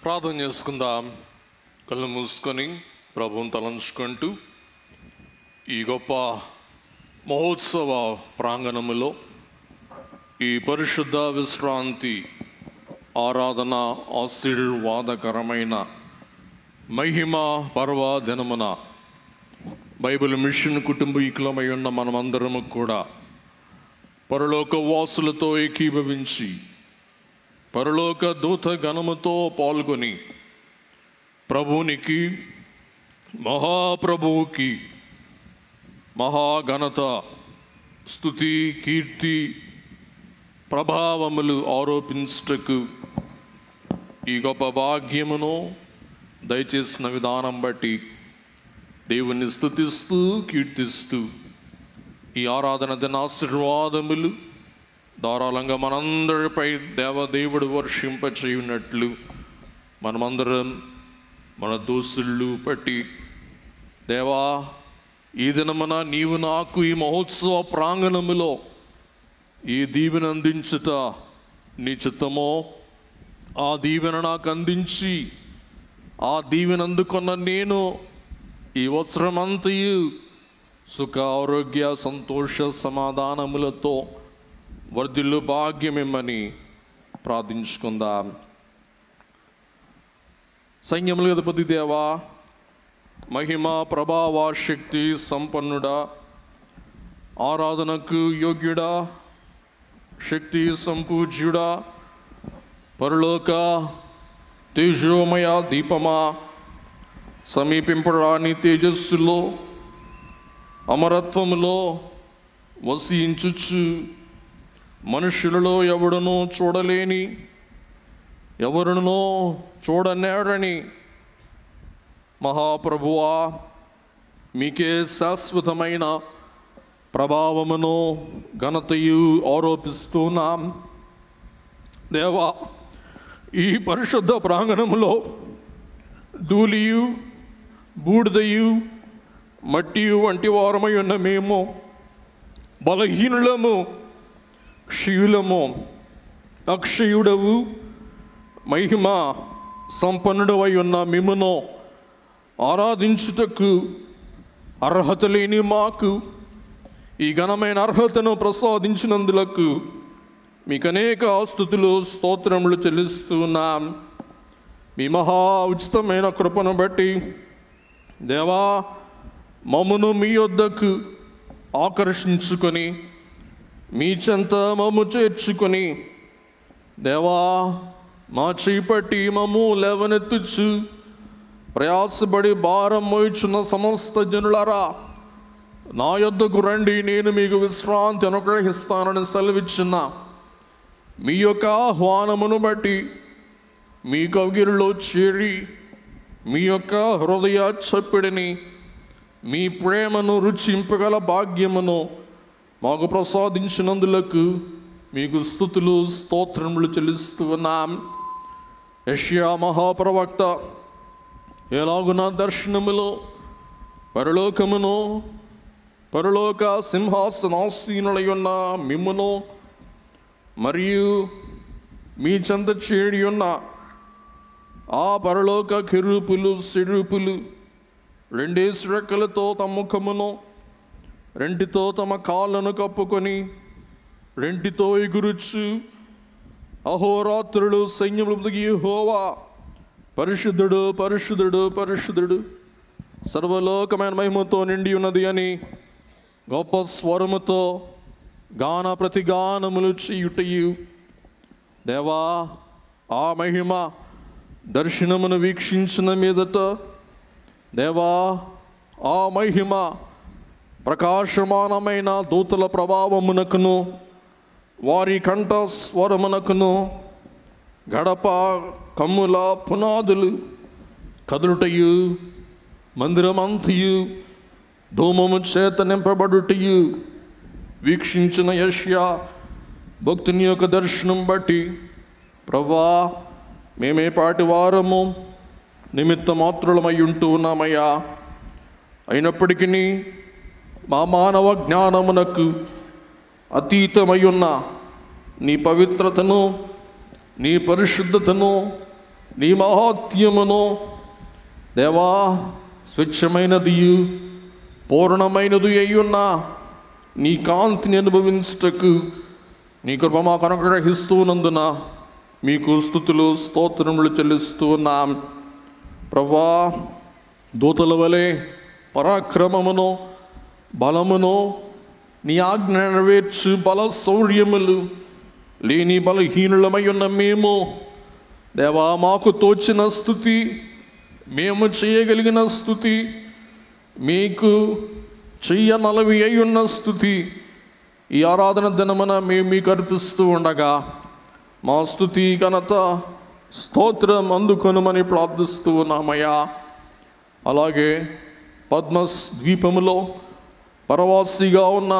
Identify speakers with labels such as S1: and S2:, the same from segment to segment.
S1: ప్రార్థన చేసుకుందాం. కళ్ళు మూసుకొని ప్రభువుని తలంచుకుంటూ ఈ గొప్ప మహోత్సవ ప్రాంగణములో ఈ పరిశుద్ధ విశ్రాంతి ఆరాధన ఆశీర్వాదకరమైన మహిమ పర్వదినమున బైబిల్ మిషన్ కుటుంబీకులమై ఉన్న మనమందరము కూడా పరలోక వాసులతో ఏకీభవించి పరలోక దూత గణముతో పాల్గొని ప్రభువునికి మహాప్రభువుకి మహాఘనత స్తుతి కీర్తి ప్రభావములు ఆరోపించుటకు ఈ గొప్ప భాగ్యమును దయచేసిన విధానం బట్టి దేవుని స్తుతిస్తూ కీర్తిస్తూ ఈ ఆరాధన దిన ఆశీర్వాదములు ధారాళంగా మనందరిపై దేవదేవుడు వర్షింపచేయునట్లు మనమందరం మన దోసుళ్ళు పట్టి దేవా ఈ దినమున నీవు నాకు ఈ మహోత్సవ ప్రాంగణములో ఈ దీవెన అందించుట నీ చిత్తమో ఆ దీవెన నాకు అందించి ఆ దీవెన అందుకున్న నేను ఈ వత్సరమంతయు సుఖ ఆరోగ్య సంతోష సమాధానములతో వర్ధిల్లు భాగ్యమిమ్మని ప్రార్థించుకుందాం. సైన్యముల అధిపతి దేవా, మహిమ ప్రభావ శక్తి సంపన్నుడా, ఆరాధనకు యోగ్యుడా, శక్తి సంపూజ్యుడా, పరలోక తేజోమయ దీపమా, సమీపింపరాని తేజస్సులో అమరత్వములో వసించుచు మనుషులలో ఎవడునో చూడలేని ఎవరునో చూడనేరని మహాప్రభువా, మీకే శాశ్వతమైన ప్రభావమును ఘనతయు ఆరోపిస్తున్నాం. దేవా, ఈ పరిశుద్ధ ప్రాంగణములో ధూళియు బూడిదయు మట్టియు వంటి వారమై ఉన్న మేము బలహీనులము, క్షీయులము. అక్షయుడవు మహిమ సంపన్నుడవై ఉన్న మిమ్మును ఆరాధించుటకు అర్హత లేని మాకు ఈ ఘనమైన అర్హతను ప్రసాదించినందులకు మీకు అనేక స్తుతులు స్తోత్రములు చెల్లిస్తున్నాం. మీ మహా ఉచితమైన కృపను బట్టి దేవా, మమ్మును మీ యొద్దకు ఆకర్షించుకొని మీ చెంత మమ్ము చేర్చుకొని దేవా, మా చేపట్టి మమ్ము లేవనెత్తుచు ప్రయాసపడి భారం మోయిచున్న సమస్త జనులారా, నా యొద్దకు రండి, నేను మీకు విశ్రాంతి అనుగ్రహిస్తానని సెలవిచ్చిన మీ యొక్క ఆహ్వానమును బట్టి మీ కౌగిలిలో చేరి మీ యొక్క హృదయ చప్పిడిని, మీ ప్రేమను రుచింపగల భాగ్యమును మాకు ప్రసాదించినందులకు మీకు స్తుతులు స్తోత్రములు చెల్లిస్తూ ఉన్నాం. యెషయా మహాప్రవక్త ఎలాగున దర్శనములో పరలోకమును పరలోక సింహాసనాసీనులై ఉన్న మిమ్మును మరియు మీ చెంత చేరి ఉన్న ఆ పరలోక కెరూపులు సెరూపులు రెండేసి రెక్కలతో తమ ముఖమును రెంటితో తమ కాళ్ళను కప్పుకొని రెంటితో ఎగురుచు అహోరాత్రులు సైన్యములకు యెహోవా పరిశుద్ధుడు పరిశుద్ధుడు పరిశుద్ధుడు సర్వలోకమైన మహిమతో నిండి ఉన్నది అని గొప్ప స్వరముతో గాన ప్రతిగానములు చేయుటయు, దేవా, ఆ మహిమ దర్శనమును వీక్షించిన మీదట దేవా, ఆ మహిమ ప్రకాశమానమైన దూతల ప్రభావమునకును వారి కంఠ స్వరమునకును గడప కమ్ముల పునాదులు కదులుటయు మందిరమంతయు ధూమము చేత నింపబడుటయు వీక్షించిన యెషయా భక్తుని యొక్క దర్శనం బట్టి ప్రభువా, మేమే పాటి వారము నిమిత్త మాత్రులమై ఉంటూ ఉన్నామయ్యా. అయినప్పటికీ మా మానవ జ్ఞానమునకు అతీతమై ఉన్న నీ పవిత్రతను నీ పరిశుద్ధతను నీ మహాత్మ్యమును దేవా స్వచ్ఛమైనదియు పూర్ణమైనది అయ్యున్న నీ కాంతిని అనుభవించుటకు నీ కృప మాకు అనుగ్రహిస్తున్నందున మీకు స్తుతులు స్తోత్రములు చెల్లిస్తూ ఉన్నాం. ప్రభువా, దూతల వలె పరాక్రమమును బలమును నీ ఆజ్ఞ నెరవేర్చు బల శౌర్యములు లేని బలహీనులమై ఉన్న మేము దేవా, మాకు తోచిన స్తుతి, మేము చేయగలిగిన స్తుతి, మీకు చెయ్యనలవి అయి ఉన్న స్తుతి ఈ ఆరాధన దినమున మేము మీకు అర్పిస్తూ ఉండగా మా స్తుతి ఘనత స్తోత్రం అందుకొనుమని ప్రార్థిస్తూ ఉన్నామయ్యా. అలాగే పద్మస్ ద్వీపములో పరవాసిగా ఉన్న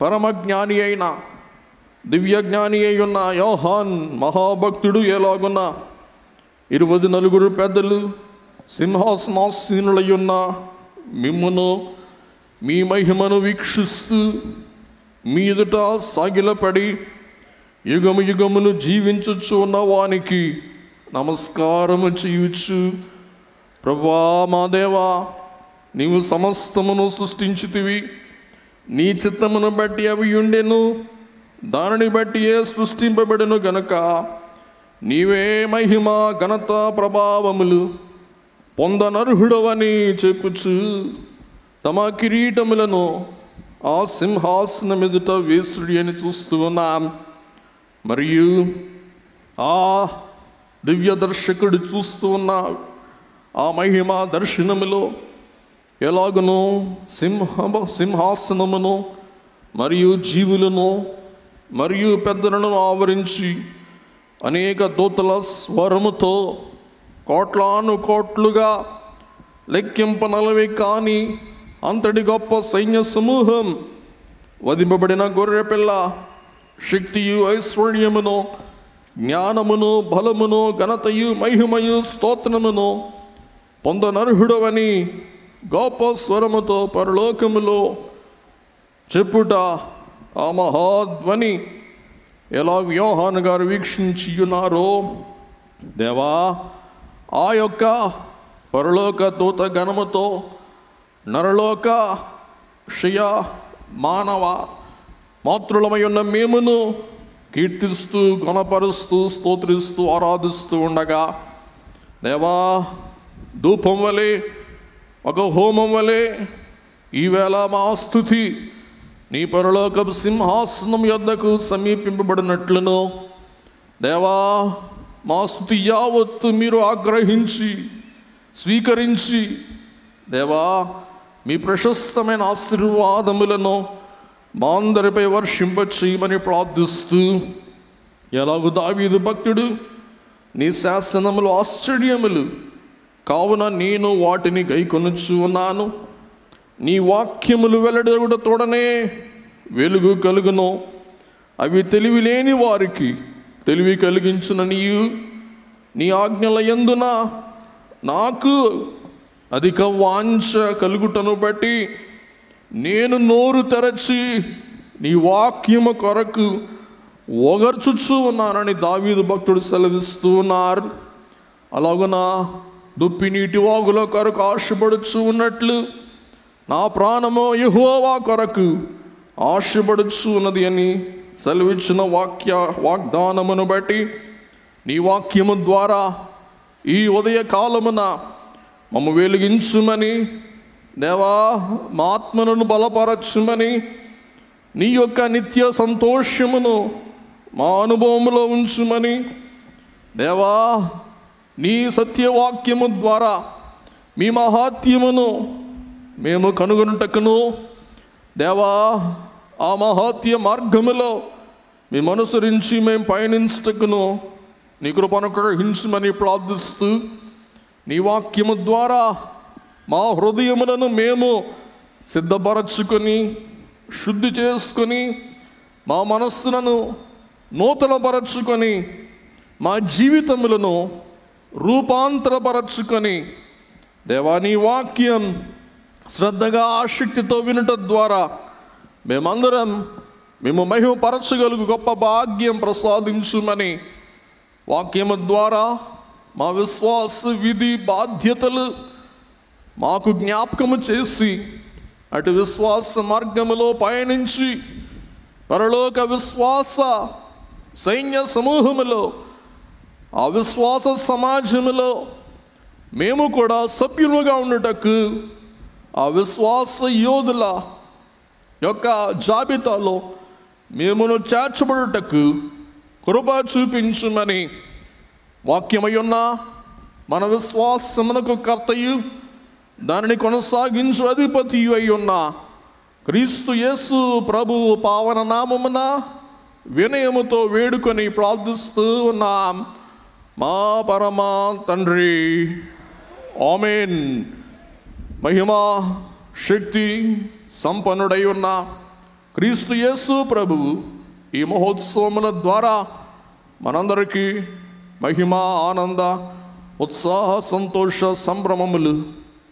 S1: పరమజ్ఞాని అయిన దివ్యజ్ఞాని అయి ఉన్న యోహాన్ మహాభక్తుడు ఎలాగున్న 24 పెద్దలు సింహాసనాసీనులై ఉన్న మిమ్మును మీ మహిమను వీక్షిస్తూ మీ ఎదుట సాగిలపడి యుగము యుగమును జీవించుచు ఉన్న వానికి నమస్కారము చేయుచు, ప్రభువా మా దేవా, నీవు సమస్తమును సృష్టించితివి, నీ చిత్తమును బట్టి అవి ఉండెను, దానిని బట్టి సృష్టింపబడెను గనుక నీవే మహిమ ఘనత ప్రభావములు పొందనర్హుడవని చెప్పుచు తమ కిరీటములను ఆ సింహాసనం ఎదుట వేసుడి అని చూస్తూ ఉన్నాం. మరియు ఆ దివ్య దర్శకుడు చూస్తూ ఉన్న ఆ మహిమ దర్శనములో ఎలాగనో సింహాసనమును మరియు జీవులను మరియు పెద్దలను ఆవరించి అనేక దూతల స్వరముతో కోట్లాను కోట్లుగా లెక్కింపనలవి కాని అంతటి గొప్ప సైన్య సమూహం వధింపబడిన గొర్రెపిల్ల శక్తియు ఐశ్వర్యమును జ్ఞానమును బలమును ఘనతయు మహిమయు స్తోత్రమును పొందనర్హుడవని గొప్ప స్వరముతో పరలోకములో చెప్పుట ఆ మహాధ్వని ఎలా యోహాను గారు వీక్షించి ఉన్నారో దేవా, ఆ యొక్క పరలోక దూత గణముతో నరలోక క్షయ మానవ మాతృలమై ఉన్న మేమును కీర్తిస్తూ గణపరుస్తూ స్తోత్రిస్తూ ఆరాధిస్తూ ఉండగా దేవా, ధూపం వలె ఒక హోమం వలె ఈవేళ మా స్తుతి నీ పరలోకపు సింహాసనం యొద్దకు సమీపింపబడినట్లును దేవా, మా స్తుతి యావత్తు మీరు ఆగ్రహించి స్వీకరించి దేవా, మీ ప్రశస్తమైన ఆశీర్వాదములను మా అందరిపై వర్షింపచేయమని ప్రార్థిస్తూ, ఎలాగూ దావీదు భక్తుడు నీ శాసనములు ఆశ్చర్యములు కావున నేను వాటిని గైకొనుచు ఉన్నాను, నీ వాక్యములు వెల్లడగుటతోడనే వెలుగు కలుగును, అవి తెలివి లేని వారికి తెలివి కలిగించిన నీయు నీ ఆజ్ఞల యందున నాకు అధిక వాంఛ కలుగుటను బట్టి నేను నోరు తెరచి నీ వాక్యము కొరకు ఒగర్చుచూ ఉన్నానని దావీదు భక్తుడు సెలవిస్తూ ఉన్నారు. అలాగున దుప్పి నీటి వాగుల కొరకు ఆశపడుచు ఉన్నట్లు నా ప్రాణము యెహోవా కొరకు ఆశపడుచు ఉన్నది అని సెలవిచ్చిన వాగ్దానమును బట్టి నీ వాక్యము ద్వారా ఈ ఉదయ కాలమున మమ్మ వెలిగించుమని దేవా, మా ఆత్మను బలపరచుమని నీ యొక్క నిత్య సంతోషమును మా అనుభవములో ఉంచుమని దేవా, నీ సత్యవాక్యము ద్వారా మీ మహాత్యమును మేము కనుగొనుటకును దేవా, ఆ మహాత్య మార్గములో మేము అనుసరించి మేము పయనించుటకును నీ కృపను అనుగ్రహించమని ప్రార్థిస్తూ, నీ వాక్యము ద్వారా మా హృదయములను మేము సిద్ధపరచుకొని శుద్ధి చేసుకొని మా మనస్సులను నూతనపరచుకొని మా జీవితములను రూపాంతరపరచుకొని దేవా, నీ వాక్యం శ్రద్ధగా ఆసక్తితో వినుట ద్వారా మేమందరం మేము మహిమపరచగలుగు గొప్ప భాగ్యం ప్రసాదించుమని వాక్యము ద్వారా మా విశ్వాస విధి బాధ్యతలు మాకు జ్ఞాపకము చేసి అటు విశ్వాస మార్గములో పయనించి పరలోక విశ్వాస సైన్య సమూహములో, ఆ విశ్వాస సమాజములో మేము కూడా సభ్యులుగా ఉండుటకు, ఆ విశ్వాస యోధుల యొక్క జాబితాలో మేమును చేర్చబడుటకు కృప చూపించుమని వాక్యమయ్యున్న మన విశ్వాసమునకు కర్తయు దానిని కొనసాగించు అధిపతి అయ్యున్న క్రీస్తు యేసు ప్రభువు పావన నామమున వినయముతో వేడుకొని ప్రార్థిస్తూ ఉన్నాం. మా పరమ తండ్రి, ఆమేన్. మహిమా శక్తి సంపన్నుడై ఉన్న క్రీస్తు యేసు ప్రభువు ఈ మహోత్సవముల ద్వారా మనందరికీ మహిమ, ఆనంద, ఉత్సాహ, సంతోష, సంభ్రమములు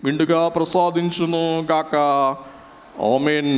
S1: విండుగా ప్రసాదించును గాక. ఆమేన్.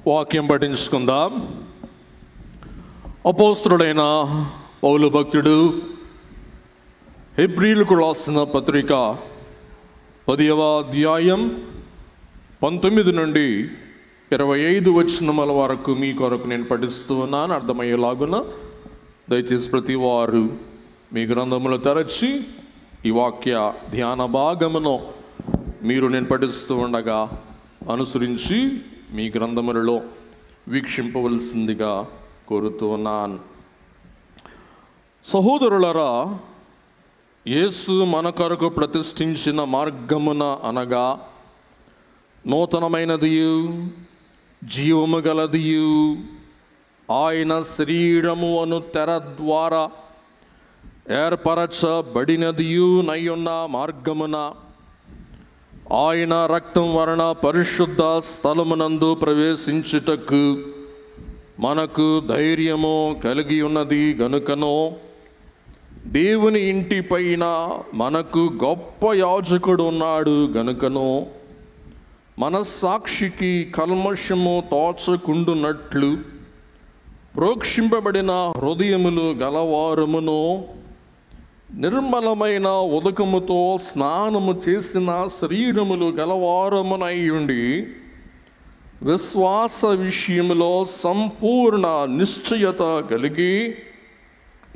S1: వాక్యం పఠించుకుందాం. అపోస్తలుడైన పౌలు భక్తుడు హెబ్రీయులకు రాసిన పత్రిక 10వ అధ్యాయం 19 నుండి 25 వచనముల వరకు మీ కొరకు నేను పఠిస్తూ ఉన్నాను. అర్థమయ్యేలాగున దయచేసి ప్రతి వారు మీ గ్రంథములు తెరచి ఈ వాక్య ధ్యాన భాగమును మీరు నేను పఠిస్తూ ఉండగా అనుసరించి మీ గ్రంథములలో వీక్షింపవలసిందిగా కోరుతూ ఉన్నాను. సహోదరులరా, యేసు మన కొరకు ప్రతిష్ఠించిన మార్గమున అనగా నూతనమైనదియు జీవము గలదియు ఆయన శరీరము అను తెర ద్వారా ఏర్పరచబడినదియు నయ్యున్న మార్గమున ఆయన రక్తం వలన పరిశుద్ధ స్థలమునందు ప్రవేశించుటకు మనకు ధైర్యము కలిగి ఉన్నది గనుకనో దేవుని ఇంటి పైన మనకు గొప్ప యాజకుడు ఉన్నాడు గనుకను మనస్సాక్షికి కల్మషము తోచకుండునట్లు ప్రోక్షింపబడిన హృదయములు గలవారమును నిర్మలమైన ఉదకముతో స్నానము చేసిన శరీరములు గలవారమునయ్యుండి విశ్వాస విషయములో సంపూర్ణ నిశ్చయత కలిగి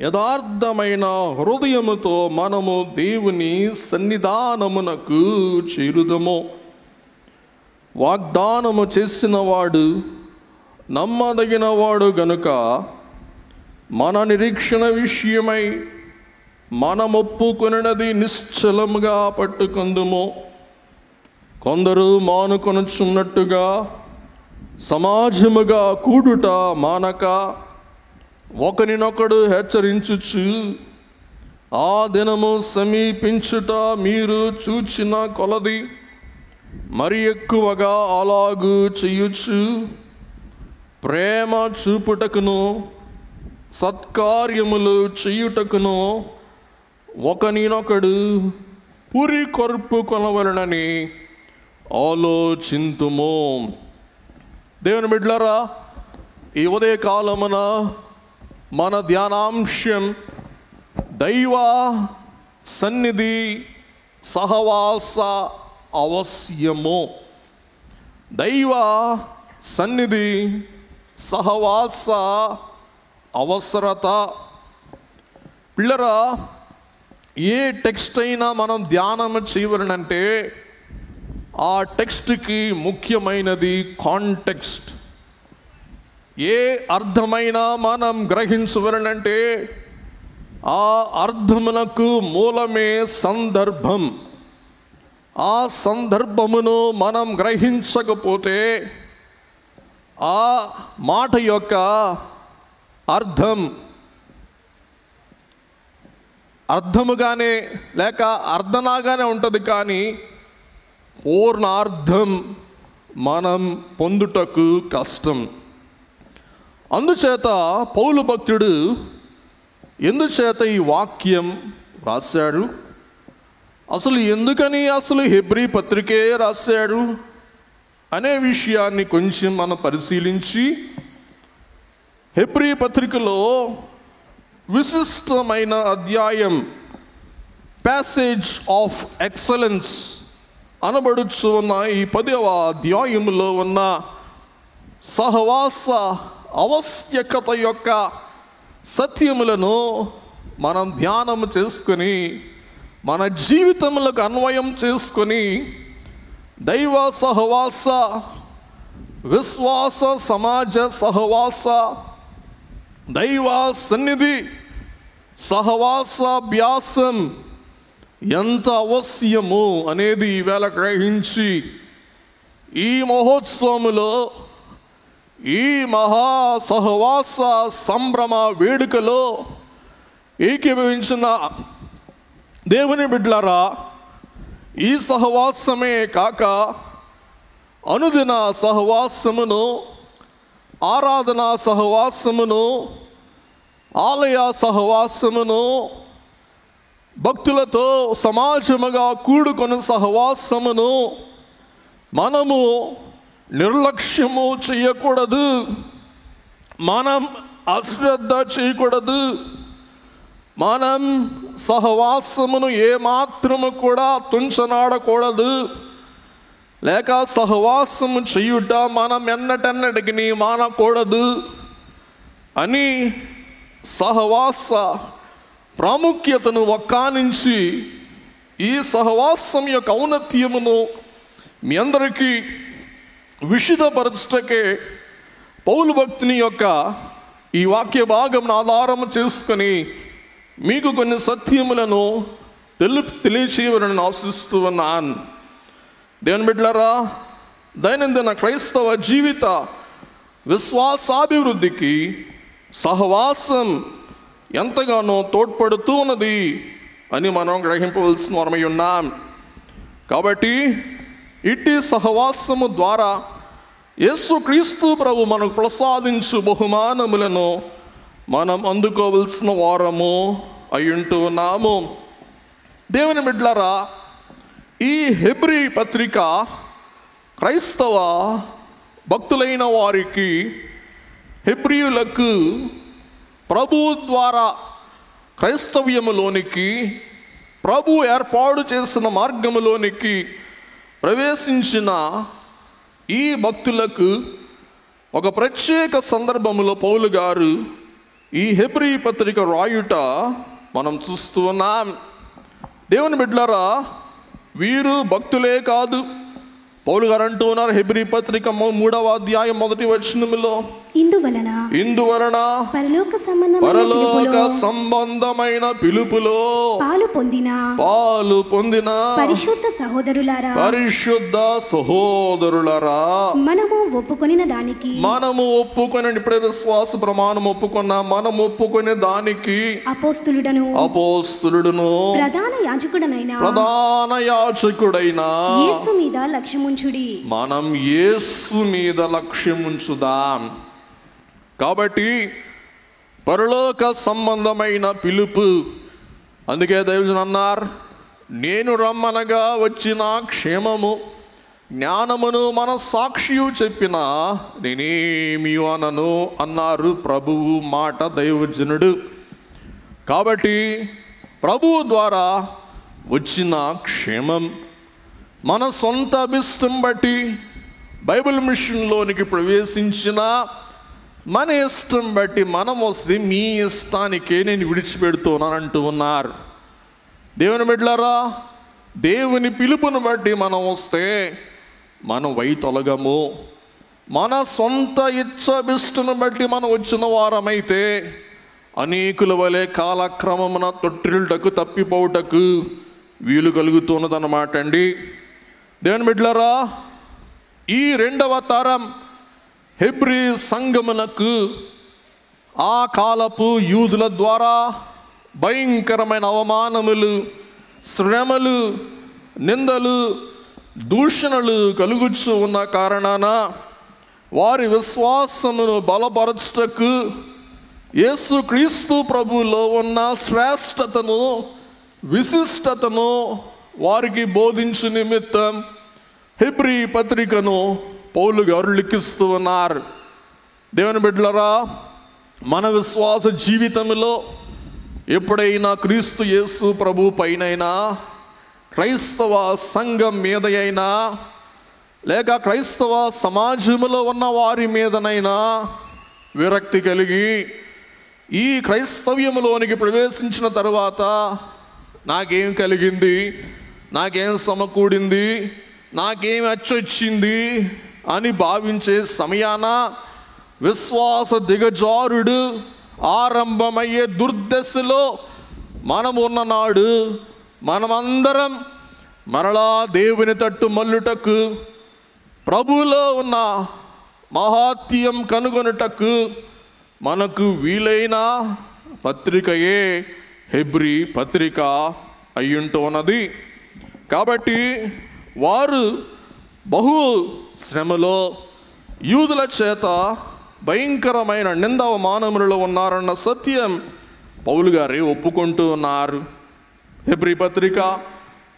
S1: యథార్థమైన హృదయముతో మనము దేవుని సన్నిధానమునకు చేరుదము. వాగ్దానము చేసినవాడు నమ్మదగినవాడు గనుక మన నిరీక్షణ విషయమై మనమొప్పుకొనినది నిశ్చలముగా పట్టుకొందుము. కొందరు మానుకొనుచున్నట్టుగా సమాజముగా కూడుట మానక ఒకరినొకడు హెచ్చరించుచు ఆ దినము సమీపించుట మీరు చూచిన కొలది మరి ఎక్కువగా అలాగూ చేయుచు ప్రేమ చూపుటకును సత్కార్యములు చేయుటకును ఒకనినొకడు పురి కొర్పు కొనవలనని ఆలోచింతుము. దేవుని బిడ్డలారా, ఈ ఉదయ కాలమున మన ధ్యానాంశం దైవ సన్నిధి సహవాస అవశ్యము. దైవ సన్నిధి సహవాస అవసరత. పిల్లరా, ఏ టెక్స్ట్ అయినా మనం ధ్యానం చేయవలనంటే ఆ టెక్స్ట్కి ముఖ్యమైనది కాంటెక్స్ట్. ఏ అర్థమైనా మనం గ్రహించవలనంటే ఆ అర్థమునకు మూలమే సందర్భం. ఆ సందర్భమును మనం గ్రహించకపోతే ఆ మాట యొక్క అర్థముగానే లేక అర్థనాగానే ఉంటుంది, కానీ పూర్ణార్థం మనం పొందుటకు కష్టం. అందుచేత పౌలు భక్తుడు ఎందుచేత ఈ వాక్యం రాశాడు, అసలు ఎందుకని హెబ్రీ పత్రికే రాశాడు అనే విషయాన్ని కొంచెం మనం పరిశీలించి, హెబ్రీ పత్రికలో విశిష్టమైన అధ్యాయం ప్యాసేజ్ ఆఫ్ ఎక్సలెన్స్ అనబడుచు ఉన్న ఈ 10వ అధ్యాయములో ఉన్న సహవాస ఆవశ్యకత యొక్క సత్యములను మనం ధ్యానం చేసుకొని మన జీవితములకు అన్వయం చేసుకొని దైవ సహవాస, విశ్వాస సమాజ సహవాస, దైవ సన్నిధి సహవాసాభ్యాసం ఎంత అవశ్యము అనేది ఈవేళ గ్రహించి ఈ మహోత్సవములో, ఈ మహా సహవాస సంభ్రమ వేడుకలో ఏకీభవించిన దేవుని బిడ్డలారా, ఈ సహవాసమే కాక అనుదిన సహవాసమును, ఆరాధన సహవాసమును, ఆలయ సహవాసమును, భక్తులతో సమాజముగా కూడుకొని సహవాసమును మనము నిర్లక్ష్యము చేయకూడదు. మనం అశ్రద్ధ చేయకూడదు. మనం సహవాసమును ఏమాత్రము కూడా తుంచనాడకూడదు. లేక సహవాసము చేయుట మనం ఎన్నటెన్నటికి మానకూడదు అని సహవాస ప్రాముఖ్యతను వక్కానించి ఈ సహవాసం యొక్క ఔన్నత్యమును మీ అందరికీ విషిదపరచుటకే పౌలు భక్తుని యొక్క ఈ వాక్య భాగం ఆధారము చేసుకొని మీకు కొన్ని సత్యములను తెలియచేయవలని ఆశిస్తూ ఉన్నాను. దేవుని బిడ్డలారా, దైనందిన క్రైస్తవ జీవిత విశ్వాసాభివృద్ధికి సహవాసం ఎంతగానో తోడ్పడుతూ ఉన్నది అని మనం గ్రహింపవలసిన వారమై ఉన్నాం. కాబట్టి ఇట్టి సహవాసము ద్వారా యేసుక్రీస్తు ప్రభు మనకు ప్రసాదించు బహుమానములను మనం అందుకోవలసిన వారము అయ్యుంటూ ఉన్నాము. దేవుని బిడ్డలారా, ఈ హెబ్రీ పత్రిక క్రైస్తవ భక్తులైన వారికి, హెబ్రీయులకు ప్రభు ద్వారా క్రైస్తవ్యములోనికి, ప్రభు ఏర్పాటు చేసిన మార్గములోనికి ప్రవేశించిన ఈ భక్తులకు ఒక ప్రత్యేక సందర్భంలో పౌలు గారు ఈ హెబ్రీ పత్రిక రాయుట మనం చూస్తూ ఉన్నాం. దేవుని బిడ్డలారా, వీరు భక్తులే కాదు. పౌలు గారు అంటూ ఉన్నారు హెబ్రీ పత్రిక 3వ అధ్యాయం 1వ వచనములో, ఇందువలన పరలోక సంబంధమైన పిలుపులో పాలు పొందిన పరిశుద్ధ సహోదరులారా, మనము ఒప్పుకొని ఇప్పుడే విశ్వాస ప్రమాణం ఒప్పుకున్నా, మనం ఒప్పుకునే దానికి అపోస్తలుడును ప్రధాన యాజకుడైన యేసు మీద లక్ష్యముంచుడి. మనం యేసు మీద లక్ష్యముంచుదాం. కాబట్టి పరలోక సంబంధమైన పిలుపు. అందుకే దైవజనులు అన్నారు, నేను రమ్మనగా వచ్చిన క్షేమము జ్ఞానమును మన సాక్షియు చెప్పిన నేనేమి అనను అన్నారు ప్రభువు మాట దైవజనుడు. కాబట్టి ప్రభువు ద్వారా వచ్చిన క్షేమం మన సొంత అభిష్టం బట్టి బైబిల్ మిషన్లోనికి ప్రవేశించిన మన ఇష్టం బట్టి మనం వస్తే మీ ఇష్టానికే నేను విడిచిపెడుతున్నాను అంటూ ఉన్నారు. దేవుని బిడ్డలారా, దేవుని పిలుపును బట్టి మనం వస్తే మనం వైతొలగము. మన సొంత ఇచ్ఛాభిష్టను బట్టి మనం వచ్చిన వారమైతే అనేకుల వలె కాలక్రమమున తొట్టిల్టకు తప్పిపోవుటకు వీలు కలుగుతున్నదన్నమాట అండి. దేవుని బిడ్డలారా, ఈ 2వ తరం హెబ్రీ సంఘమునకు ఆ కాలపు యూదుల ద్వారా భయంకరమైన అవమానములు, శ్రమలు, నిందలు, దూషణలు కలుగుచూ ఉన్న కారణాన వారి విశ్వాసమును బలపరచుటకు యేసుక్రీస్తు ప్రభువులో ఉన్న శ్రేష్టతను, విశిష్టతను వారికి బోధించు నిమిత్తం హెబ్రీ పత్రికను పౌలు గారు లిఖిస్తూ ఉన్నారు. దేవుని బిడ్డలారా, మన విశ్వాస జీవితంలో ఎప్పుడైనా క్రీస్తు యేసు ప్రభు పైనైనా, క్రైస్తవ సంఘం మీద అయినా, లేక క్రైస్తవ సమాజంలో ఉన్న వారి మీదనైనా విరక్తి కలిగి ఈ క్రైస్తవ్యములోనికి ప్రవేశించిన తరువాత నాకేం కలిగింది, నాకేం సమకూడింది, నాకేం అచ్చొచ్చింది అని భావించే సమయాన విశ్వాస దిగజారుడు ఆరంభమయ్యే దుర్దశలో మనం ఉన్ననాడు మనమందరం మరలా దేవుని తట్టు మల్లుటకు, ప్రభువులో ఉన్న మహాత్యం కనుగొనుటకు మనకు వీలైన పత్రికయే హెబ్రీ పత్రిక అయ్యుంటున్నది. కాబట్టి వారు బహు శ్రమలో, యూదుల చేత భయంకరమైన నిందవమానములలో ఉన్నారన్న సత్యం పౌలు గారే ఒప్పుకుంటూ ఉన్నారు. హెబ్రీ పత్రిక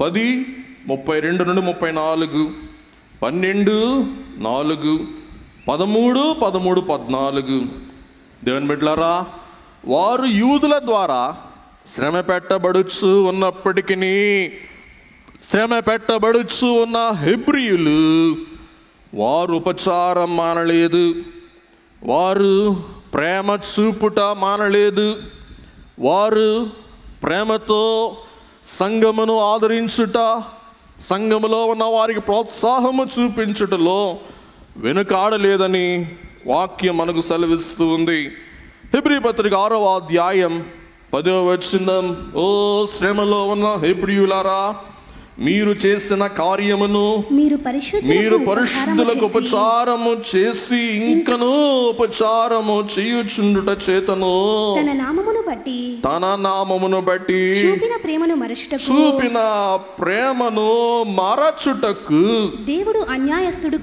S1: 10:32 నుండి 34, 12:4, 13, 14. దేవుని బిడ్డలారా, వారు యూదుల ద్వారా శ్రమ పెట్టబడుచు ఉన్నప్పటికీ, శ్రమ పెట్టబడుచు ఉన్న హెబ్రీయులు వారు ఉపచారం మానలేదు, వారు ప్రేమ చూపుట మానలేదు, వారు ప్రేమతో సంఘమును ఆదరించుట, సంఘములో ఉన్న వారికి ప్రోత్సాహము చూపించుటలో వెనుకాడలేదని వాక్యం మనకు సెలవిస్తూ ఉంది. హెబ్రీ పత్రిక 6వ అధ్యాయం 10వ వచనం, ఓ శ్రమలో ఉన్న హెబ్రీయులారా, మీరు చేసిన కార్యమును మీరు పరిశుద్ధులకు ఉపచారము చేసి ఇంకను ఉపచారము చేయుచుండుట చేతను తన నామమును బట్టి చూపిన ప్రేమను మరచుటకు దేవుడు అన్యాయస్తుడు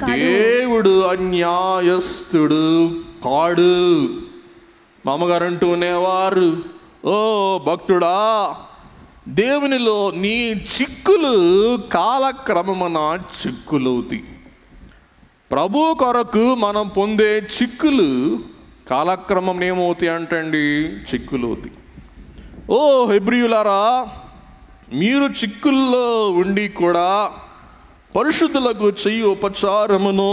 S1: కాడు. మామగారు అంటూనేవారు, ఓ భక్తుడా, దేవునిలో నీ చిక్కులు కాలక్రమమున చిక్కులవుతాయి. ప్రభు కొరకు మనం పొందే చిక్కులు కాలక్రమం ఏమవుతాయి అంటండి? చిక్కులవుతాయి. ఓ హెబ్రీయులారా, మీరు చిక్కుల్లో ఉండి కూడా పరిశుద్ధులకు చెయ్యి ఉపచారమును,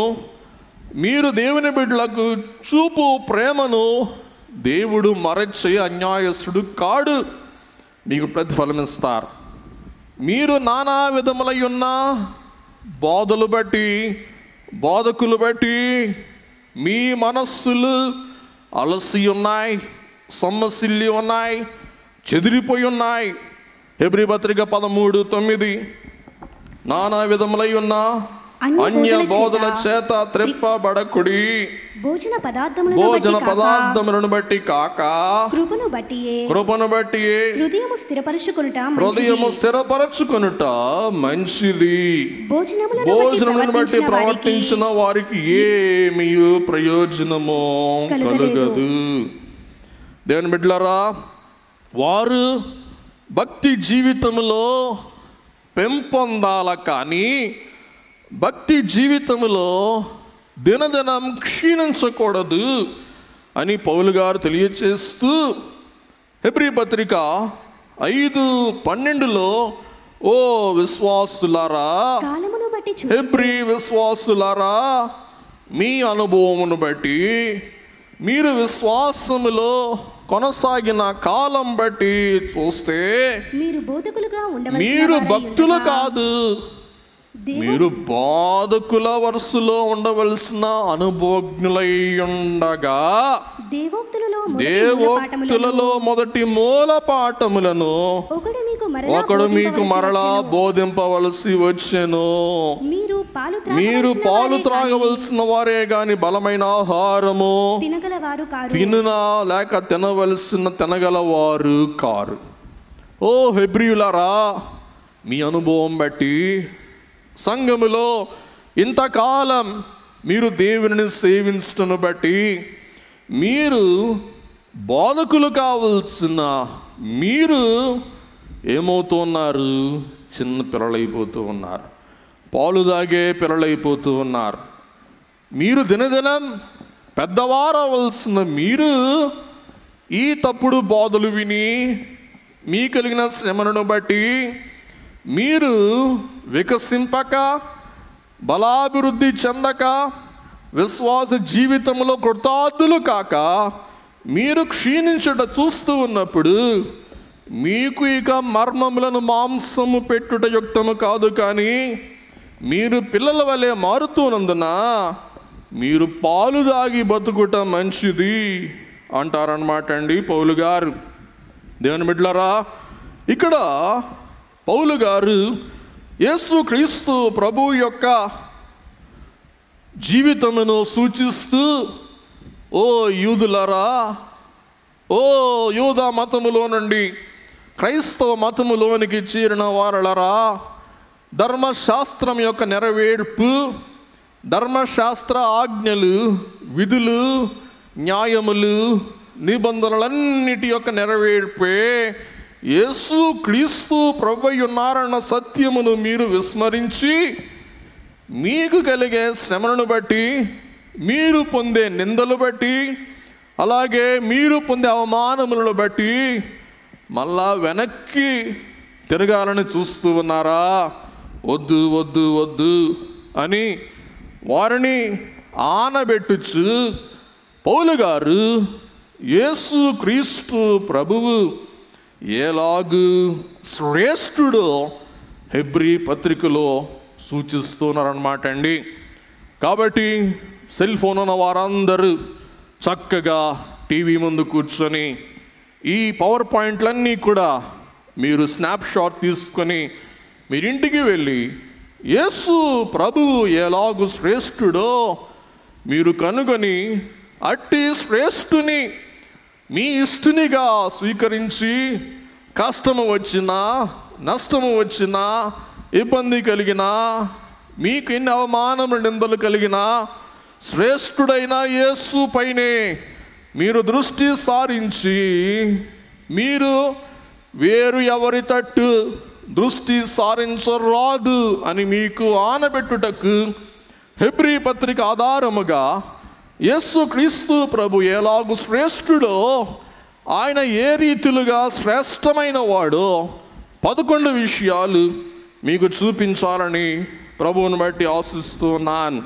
S1: మీరు దేవుని బిడ్డలకు చూపు ప్రేమను దేవుడు మరచి అన్యాయస్తుడు కాడు, మీకు ప్రతిఫలం ఇస్తారు. మీరు నానా విధములై ఉన్న బోధలు బట్టి, బోధకులు బట్టి మీ మనస్సులు అలసి ఉన్నాయి, సొమ్మసిల్లి ఉన్నాయి, చెదిరిపోయి ఉన్నాయి. హెబ్రీ పత్రిక 13:9, నానా విధములై ఉన్న అన్య బోధల చేత త్రిప్పబడకుడి, భోజన పదార్థములను బట్టి కాక కృపను బట్టి హృదయము స్థిరపరచుకొనుట మంచిది. భోజనములను బట్టి ప్రవర్తించిన వారికి ఏమీ ప్రయోజనము కలుగదు. దేవుని బిడ్డలారా, వారు భక్తి జీవితంలో పెంపొందాల, కానీ భక్తి జీవితంలో దినదినం క్షీణించకూడదు అని పౌలు గారు తెలియచేస్తూ హెబ్రీ పత్రిక 5:12 ఓ విశ్వాసులారా, హెబ్రీ విశ్వాసులారా, మీ అనుభవమును బట్టి, మీరు విశ్వాసములో కొనసాగిన కాలం బట్టి చూస్తే మీరు భక్తులు కాదు, మీరు బోధకుల వరుసలో ఉండవలసిన అనుభవజ్ఞులై ఉండగా దేవోక్తులలో మొదటి మూల పాఠములను ఒకడు మీకు మరలా బోధింపవలసి వచ్చెను. మీరు పాలు త్రాగవలసిన వారే గాని బలమైన ఆహారము తినునా లేక తినగలవారు కారు. ఓ హెబ్రీయులారా, మీ అనుభవం బట్టి సంఘములో ఇంతకాలం మీరు దేవుని సేవించటను బట్టి మీరు బోధకులు కావలసిన మీరు ఏమవుతున్నారు? చిన్న పిల్లలైపోతూ ఉన్నారు, పాలు తాగే పిల్లలైపోతూ ఉన్నారు. మీరు దినదినం పెద్దవారు అవ్వాల్సిన మీరు ఈ తప్పుడు బోధలు విని మీ కలిగిన శ్రమను బట్టి మీరు వికసింపక, బలాభివృద్ధి చెందక, విశ్వాస జీవితంలో కృతార్థులు కాక మీరు క్షీణించుట చూస్తూ ఉన్నప్పుడు మీకు ఇక మర్మములను మాంసము పెట్టుట యుక్తము కాదు, కానీ మీరు పిల్లల వలె మారుతున్నందున మీరు పాలు దాగి బతుకుట మంచిది అంటారనమాట అండి పౌలు గారు. దేవుని బిడ్డలారా, ఇక్కడ పౌలు గారు యేసు క్రీస్తు ప్రభు యొక్క జీవితమును సూచిస్తూ, ఓ యూదులారా, ఓ యూదా మతములో నుండి క్రైస్తవ మతములోనికి చేరిన వారలరా, ధర్మశాస్త్రం యొక్క నెరవేర్పు, ధర్మశాస్త్ర ఆజ్ఞలు, విధులు, న్యాయములు, నిబంధనలన్నిటి యొక్క నెరవేర్పే యేసు క్రీస్తు ప్రభువై ఉన్నారన్న సత్యమును మీరు విస్మరించి మీకు కలిగే శ్రమలను బట్టి, మీరు పొందే నిందలు బట్టి, అలాగే మీరు పొందే అవమానములను బట్టి మళ్ళా వెనక్కి తిరగాలని చూస్తూ ఉన్నారా? వద్దు వద్దు వద్దు అని వారిని ఆనబెట్టుచు పౌలు గారు యేసు క్రీస్తు ప్రభువు ఎలాగు శ్రేష్ఠుడో హెబ్రీ పత్రికలో సూచిస్తున్నారన్నమాట అండి. కాబట్టి సెల్ ఫోన్ ఉన్న వారందరూ చక్కగా టీవీ ముందు కూర్చొని ఈ పవర్ పాయింట్లన్నీ కూడా మీరు స్నాప్షాట్ తీసుకొని మీరింటికి వెళ్ళి యేసు ప్రభువు ఎలాగు శ్రేష్ఠుడో మీరు కనుగొని అట్టి శ్రేష్ఠుని మీ ఇష్టునిగా స్వీకరించి కష్టము వచ్చినా, నష్టము వచ్చినా, ఇబ్బంది కలిగినా, మీకు ఎన్ని అవమానములు నిందలు కలిగినా శ్రేష్ఠుడైన యేసు పైనే మీరు దృష్టి సారించి మీరు వేరు ఎవరి తట్టు దృష్టి సారించరాదు అని మీకు ఆనబెట్టుటకు హెబ్రీ పత్రిక ఆధారముగా యేసుక్రీస్తు ప్రభు ఎలాగు శ్రేష్ఠుడో, ఆయన ఏ రీతిలుగా శ్రేష్టమైన వాడో 11 విషయాలు మీకు చూపించాలని ప్రభువుని బట్టి ఆశిస్తున్నాను.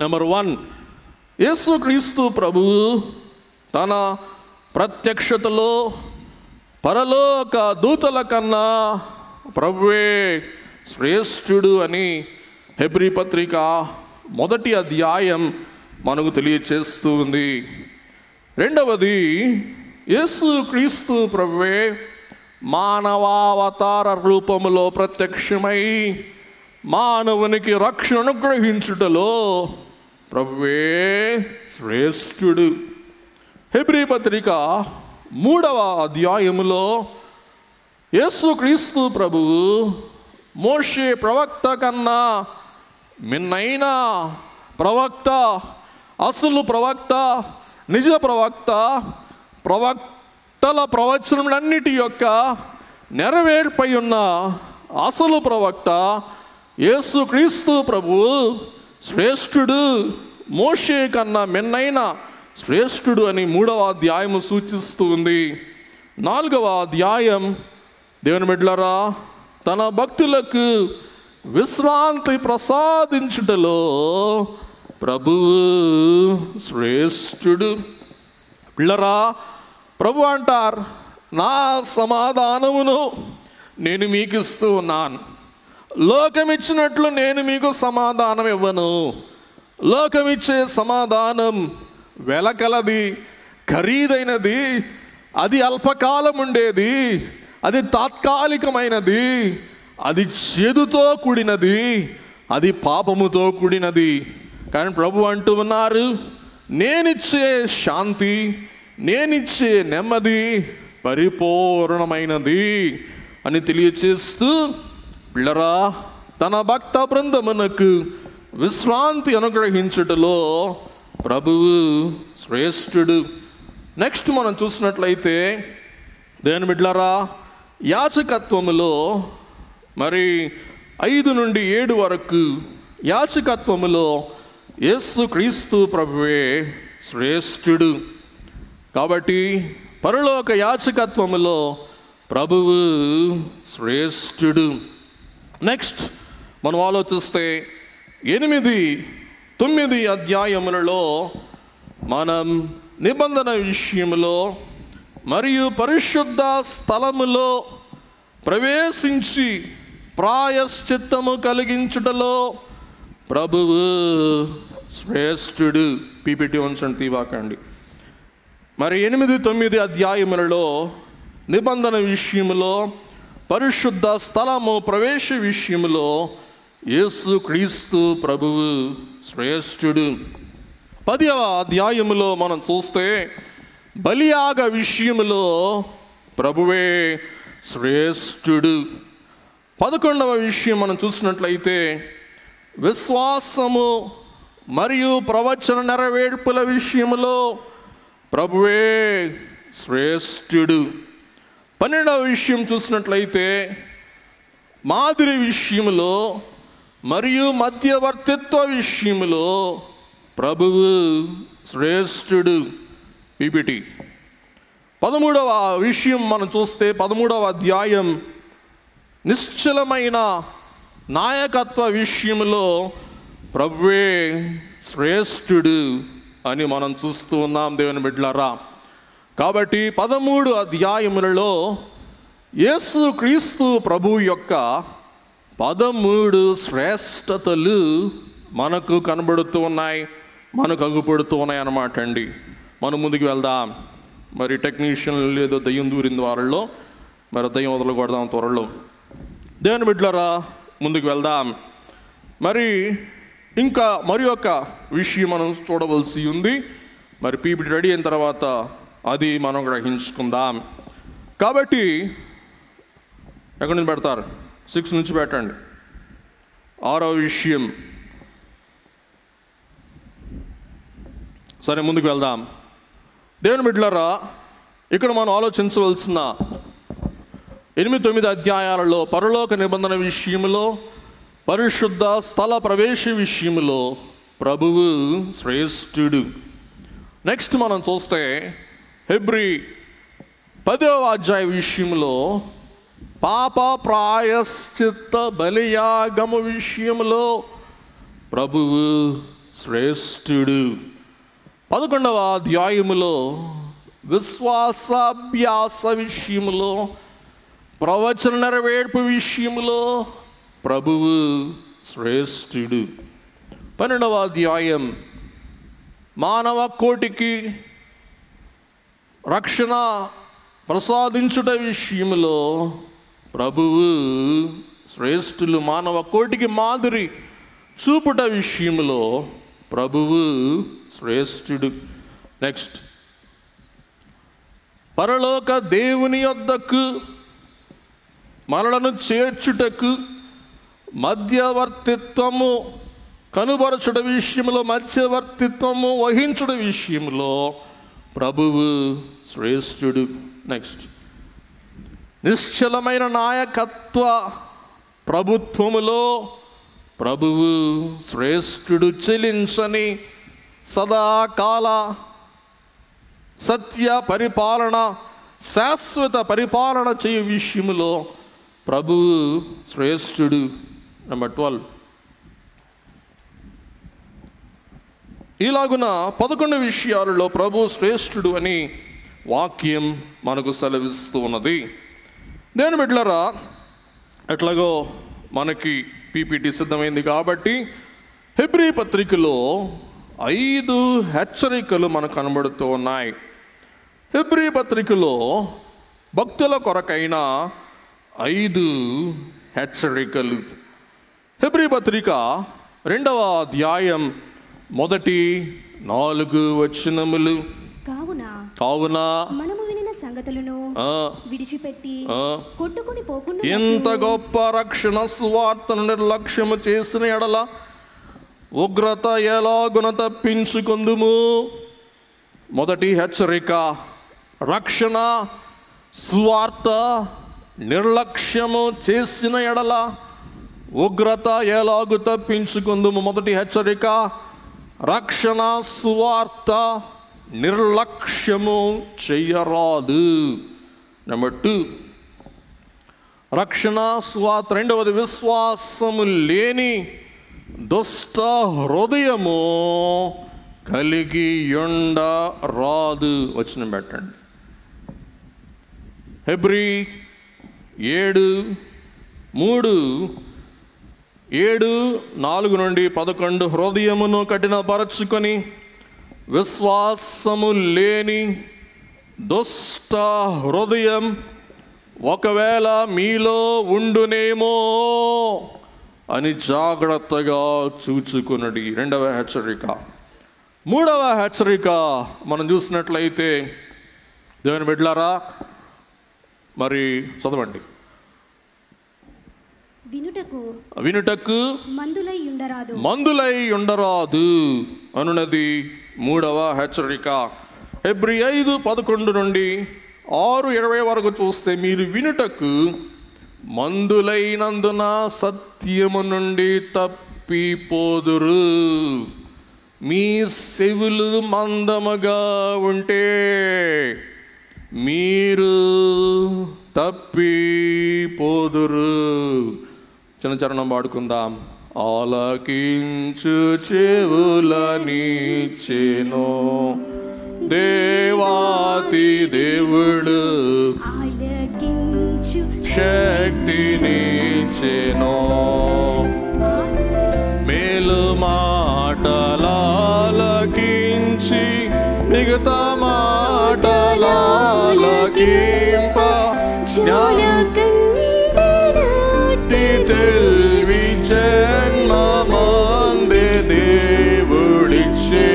S1: నెంబర్ 1, యేసుక్రీస్తు ప్రభువు తన ప్రత్యక్షతలో పరలోక దూతల కన్నా ప్రభువే శ్రేష్ఠుడు అని హెబ్రీ పత్రిక 1వ అధ్యాయం మనకు తెలియచేస్తూ ఉంది. రెండవది, యేసుక్రీస్తు ప్రభువే మానవావతార రూపములో ప్రత్యక్షమై మానవునికి రక్షణ అనుగ్రహించుటలో ప్రభువే శ్రేష్ఠుడు. హెబ్రీ పత్రిక 3వ అధ్యాయములో యేసుక్రీస్తు ప్రభువు మోషే ప్రవక్త కన్నా మిన్నైన ప్రవక్త, అసలు ప్రవక్త, నిజ ప్రవక్త, ప్రవక్తల ప్రవచనములన్నిటి యొక్క నెరవేర్పై ఉన్న అసలు ప్రవక్త యేసుక్రీస్తు ప్రభువు శ్రేష్ఠుడు, మోషే కన్నా మిన్నైన శ్రేష్ఠుడు అని 3వ అధ్యాయము సూచిస్తూ ఉంది. 4వ అధ్యాయం దేవుని బిడ్డలారా, తన భక్తులకు విశ్రాంతి ప్రసాదించుటలో ప్రభువు శ్రేష్ఠుడు. పిల్లరా, ప్రభు అంటారు, నా సమాధానమును నేను మీకు ఇస్తూ ఉన్నాను. లోకమిచ్చినట్లు నేను మీకు సమాధానం ఇవ్వను. లోకమిచ్చే సమాధానం వెలకలది, ఖరీదైనది, అది అల్పకాలం ఉండేది, అది తాత్కాలికమైనది, అది చేదుతో కూడినది, అది పాపముతో కూడినది. కానీ ప్రభు అంటూ ఉన్నారు, నేనిచ్చే శాంతి, నేనిచ్చే నెమ్మది పరిపూర్ణమైనది అని తెలియచేస్తూ, పిల్లరా, తన భక్త బృందమునకు విశ్రాంతి అనుగ్రహించుటలో ప్రభువు శ్రేష్ఠుడు. నెక్స్ట్ మనం చూసినట్లయితే దేవుని బిడ్డలారా, యాజకత్వములో మరి 5 నుండి 7 వరకు యాజకత్వములో యేసుక్రీస్తు ప్రభువే శ్రేష్ఠుడు. కాబట్టి పరలోక యాజకత్వములో ప్రభువు శ్రేష్ఠుడు. నెక్స్ట్ మనం ఆలోచిస్తే 8, 9 అధ్యాయములలో మనం నిబంధన విషయములో మరియు పరిశుద్ధ స్థలములో ప్రవేశించి ప్రాయశ్చిత్తము కలిగించుటలో ప్రభువు శ్రేష్ఠుడు. పీపీటీ ఉంచండి, తీవాకండి. మరి 8, 9 అధ్యాయములలో నిబంధన విషయములో పరిశుద్ధ స్థలము ప్రవేశ విషయములో యేసుక్రీస్తు ప్రభువు శ్రేష్ఠుడు. 10వ అధ్యాయములో మనం చూస్తే బలియాగ విషయములో ప్రభువే శ్రేష్ఠుడు. 11వ విషయం మనం చూసినట్లయితే విశ్వాసము మరియు ప్రవచన నెరవేర్పుల విషయములో ప్రభువే శ్రేష్ఠుడు. 12వ విషయం చూసినట్లయితే మాదిరి విషయములో మరియు మధ్యవర్తిత్వ విషయములో ప్రభువు శ్రేష్ఠుడు. పీపీటీ 13వ విషయం మనం చూస్తే 13వ అధ్యాయం నిశ్చలమైన నాయకత్వ విషయంలో ప్రభువే శ్రేష్ఠుడు అని మనం చూస్తూ ఉన్నాం దేవుని బిడ్డలారా. కాబట్టి 13 అధ్యాయములలో యేసుక్రీస్తు ప్రభువు యొక్క 13 శ్రేష్టతలు మనకు కనబడుతూ ఉన్నాయి, మనకు అగుపడుతూ ఉన్నాయి అన్నమాట అండి. మనం ముందుకు వెళ్దాం. మరి టెక్నీషియన్ ఏదో దయ్యం దూరింది వారిలో, మరి దయ్యం వదలకూడదాం త్వరలో. దేవుని బిడ్డలారా, ముందుకు వెళ్దాం. మరి ఇంకా మరి ఒక విషయం మనం చూడవలసి ఉంది. మరి పీపీటీ రెడీ అయిన తర్వాత అది మనం గ్రహించుకుందాం. కాబట్టి ఎక్కడి నుంచి పెడతారు? 6 నుంచి పెట్టండి. 6వ విషయం. సరే, ముందుకు వెళ్దాం. దేవుని బిడ్డలారా, ఇక్కడ మనం ఆలోచించవలసిన 8-9 అధ్యాయాలలో పరలోక నిబంధన విషయంలో, పరిశుద్ధ స్థల ప్రవేశ విషయంలో ప్రభువు శ్రేష్ఠుడు. నెక్స్ట్ మనం చూస్తే హెబ్రీ 10వ అధ్యాయ విషయంలో పాప ప్రాయశ్చిత్త బలియాగము విషయంలో ప్రభువు శ్రేష్ఠుడు. 11వ అధ్యాయములో విశ్వాసాభ్యాస విషయంలో, ప్రవచన నెరవేర్పు విషయంలో ప్రభువు శ్రేష్ఠుడు. 12వ అధ్యాయం మానవ కోటికి రక్షణ ప్రసాదించుట విషయంలో ప్రభువు శ్రేష్ఠులు. మానవ కోటికి మాదిరి చూపుట విషయంలో ప్రభువు శ్రేష్ఠుడు. నెక్స్ట్, పరలోక దేవుని యొద్దకు మనలను చేర్చుటకు మధ్యవర్తిత్వము కనుబరచుట విషయంలో, మధ్యవర్తిత్వము వహించుట విషయంలో ప్రభువు శ్రేష్ఠుడు. నెక్స్ట్, నిశ్చలమైన నాయకత్వ ప్రభుత్వములో ప్రభువు శ్రేష్ఠుడు. చెలించని సదాకాల సత్య పరిపాలన, శాశ్వత పరిపాలన చేయు విషయములో ప్రభువు శ్రేష్ఠుడు. నెంబర్ 12, ఇలాగున 11 విషయాలలో ప్రభు శ్రేష్ఠుడు అని వాక్యం మనకు సెలవిస్తూ ఉన్నది. దేని బిడ్డలారా, ఎట్లాగో మనకి పీపీటీ సిద్ధమైంది కాబట్టి హెబ్రీ పత్రికలో 5 హెచ్చరికలు మనకు కనబడుతూ ఉన్నాయి. హెబ్రీ పత్రికలో భక్తుల కొరకైన 5 హెచ్చరికలు. హెబ్రీ పత్రిక 2వ అధ్యాయం 1-4 వచనములు. కావున మనము వినిన సంగతులను విడిచిపెట్టి కొట్టుకుని పోకుండా, ఎంత గొప్ప రక్షణ సువార్తను నిర్లక్ష్యము చేసిన ఎడల ఉగ్రత ఎలాగున తప్పించుకొందుము. మొదటి హెచ్చరిక, రక్షణ సువార్త నిర్లక్ష్యము చేసిన ఎడల ఉగ్రత ఎలాగు తప్పించుకొందుము. మొదటి హెచ్చరిక, రక్షణ సువార్త నిర్లక్ష్యము చెయ్యరాదు. నెంబర్ 2, రక్షణ సువార్త. రెండవది, విశ్వాసము లేని దుష్ట హృదయము కలిగి ఉండరాదు. వచనం పెట్టండి. హెబ్రీ 7:4-11 హృదయమును కఠినపరచుకొని విశ్వాసము లేని దుష్ట హృదయం ఒకవేళ మీలో ఉండునేమో అని జాగ్రత్తగా చూచుకున్నది. 2వ హెచ్చరిక. 3వ హెచ్చరిక మనం చూసినట్లయితే, దేవుని బిడ్డలారా, మరి చదవండి. వినుటకు మందులై ఉండరాదు అనున్నది 3వ హెచ్చరిక. హెబ్రీ 5:11-6:20 వరకు చూస్తే, మీరు వినుటకు మందులైనందున సత్యము నుండి తప్పిపోదురు. మీ చెవులు మందముగా ఉంటే మీరు తప్పిపోదురు. చిన్న చరణం పాడుకుందాం. ఆలకించు చెవులనిచ్చెను దేవాతి దేవుడు, శక్తినిచ్చెను. మేలు మాటలాలకించి మిగతా మాటలాలకింప తెలివి జన్మమందే దేవుడిచ్చే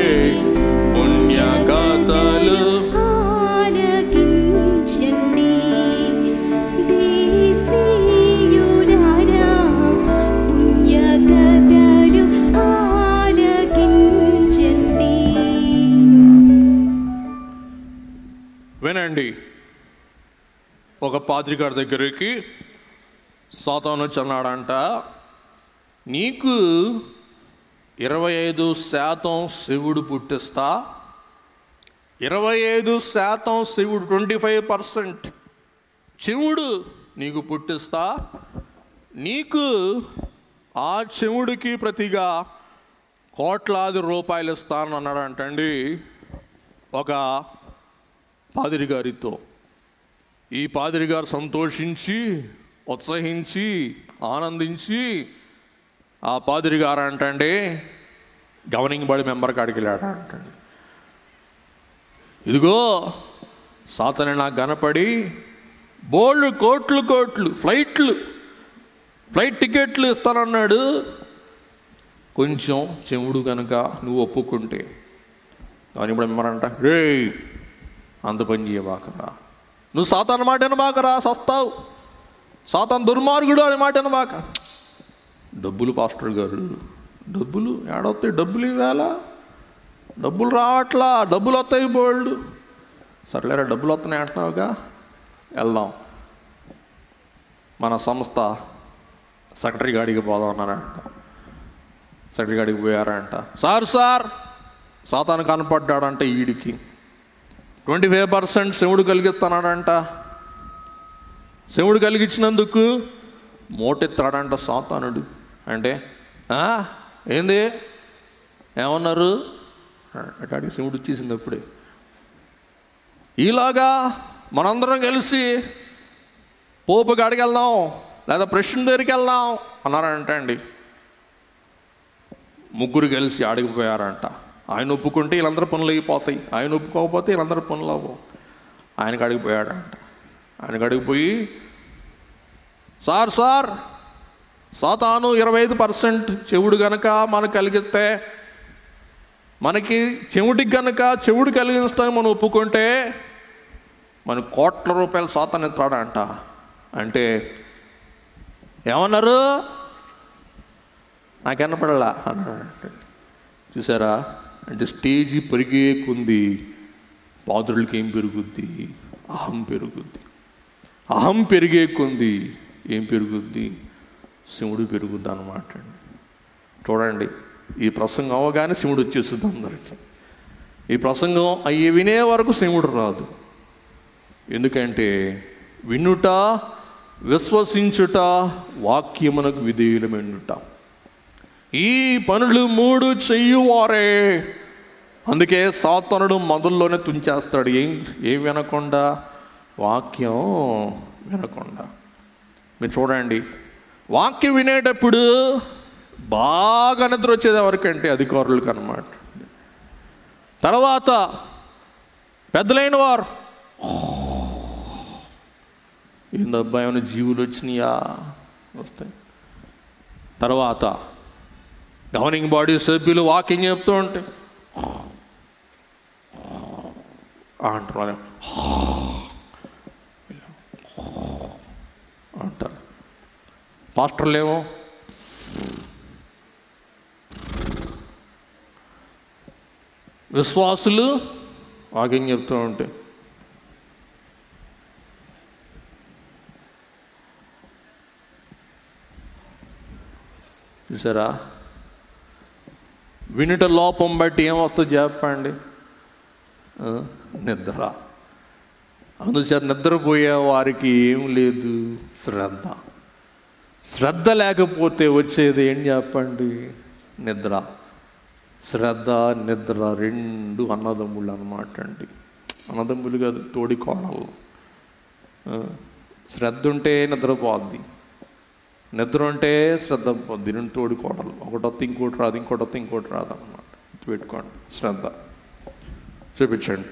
S1: పుణ్యకథలు వినండి. పాద్రి గారి దగ్గరికి సాతాను వచ్చి అన్నాడంట, నీకు 25% శివుడు పుట్టిస్తా, 25% శివుడు 25% శివుడు నీకు పుట్టిస్తా, నీకు ఆ శివుడికి ప్రతిగా కోట్లాది రూపాయలు ఇస్తాను అన్నాడంటండి ఒక పాదిరి గారితో. ఈ పాదిరి గారు సంతోషించి, ఉత్సహించి, ఆనందించి ఆ పాదిరి గారు అంటండి గవర్నింగ్ బాడీ మెంబర్ కాడికి వెళ్ళాడు అంటండి, ఇదిగో సాతాను నాకు కనపడి బోల్డ్ కోట్లు ఫ్లైట్ టికెట్లు ఇస్తానన్నాడు, కొంచెం చెవుడు కనుక నువ్వు ఒప్పుకుంటే. కానీ ఇప్పుడు ఏమన్నారంట, రే అంత పని చేయబాకరా, నువ్వు సాతాను మాట అనబాకరా, సస్తావు, సాతాను దుర్మార్గుడు అనే మాట అనబాక. డబ్బులు పాస్టర్ గారు, డబ్బులు ఏడొస్తాయి, డబ్బులు ఇవ్వాల, డబ్బులు రావట్లా, డబ్బులు వస్తాయి బోల్డ్. సర్లేరా డబ్బులు వస్తున్నాయి అంటున్నావుగా, వెళ్దాం మన సంస్థ సెక్రటరీ గాడికి పోదాం అన్నారంట. సెక్రటరీ గాడికి పోయారంట. సార్ సాతాను కనపడ్డాడంట, ఈడికి 25% శివుడు కలిగిస్తున్నాడంట. శివుడు కలిగించినందుకు మోటెత్తాడంట సాతానుడు. అంటే ఏంది ఏమన్నారు అటాడికి శివుడు వచ్చేసింది అప్పుడే. ఈలాగా మనందరం కలిసి పోపు గాడికి వెళ్దాం లేదా ప్రెసిడెంట్ దగ్గరికి వెళ్దాం అన్నారంట అండి. ముగ్గురు కలిసి ఆడిగిపోయారంట. ఆయన ఒప్పుకుంటే వీళ్ళందరూ పనులు అయిపోతాయి, ఆయన ఒప్పుకోకపోతే వీళ్ళందరూ పనులు అవ్వవు. ఆయనకు అడిగిపోయాడంట. ఆయనకు అడిగిపోయి, సార్ సాతాను 25% చెవుడు గనక మనకు కలిగిస్తే, మనకి చెవుడికి గనక చెవుడు కలిగిస్తాను మనం ఒప్పుకుంటే మన కోట్ల రూపాయలు సాతాను ఎత్తాడంట. అంటే ఏమన్నారు, నాకు వినపడలా అన్నాడు. చూసారా, అంటే స్టేజీ పెరిగే కొంది పాదురులకి ఏం పెరుగుద్ది, అహం పెరుగుద్ది. అహం పెరిగే కొంది ఏం పెరుగుద్ది, శివుడు పెరుగుద్ది అన్నమాట అండి. చూడండి, ఈ ప్రసంగం అవగానే శివుడు వచ్చేస్తుంది అందరికీ. ఈ ప్రసంగం అయ్యి వినే వరకు శివుడు రాదు. ఎందుకంటే వినుట, విశ్వసించుట, వాక్యమునకు విధేయులమెండుట, ఈ పనులు 3 చెయ్యువారే. అందుకే సాతానుడు మొదల్లోనే తుంచేస్తాడు. ఏం వినకుండా, వాక్యం వినకుండా. మీరు చూడండి, వాక్యం వినేటప్పుడు బాగా నిద్ర వచ్చేది ఎవరికంటే అధికారులకు అన్నమాట. తర్వాత పెద్దలైన వారు, ఏందబ్బా ఏమైనా జీవులు వచ్చినాయా, వస్తాయి. తర్వాత గవర్నింగ్ బాడీ సభ్యులు వాకింగ్ చెప్తూ ఉంటే అంటారు, అంటారు. పాస్టర్లేమో విశ్వాసులు వాకింగ్ చెప్తూ ఉంటే చూసారా, వినుట లోపం బట్టి ఏమొస్తుంది చెప్పండి, నిద్ర. అందుచేత నిద్రపోయే వారికి ఏం లేదు, శ్రద్ధ లేకపోతే వచ్చేది ఏం చెప్పండి, నిద్ర. శ్రద్ధ, నిద్ర 2 అన్నదమ్ముళ్ళు అన్నమాట అండి. అన్నదమ్ములు కాదు, తోడి కోడలు. శ్రద్ధ ఉంటే నిద్రపోద్ది, నిద్ర ఉంటే శ్రద్ధ పోద్ది. 2 తోడి కోడలు, ఒకటొత్త ఇంకోటి రాదు, ఇంకోటొత్త ఇంకోటి రాదు అన్నమాట. పెట్టుకోండి, శ్రద్ధ చూపించండి.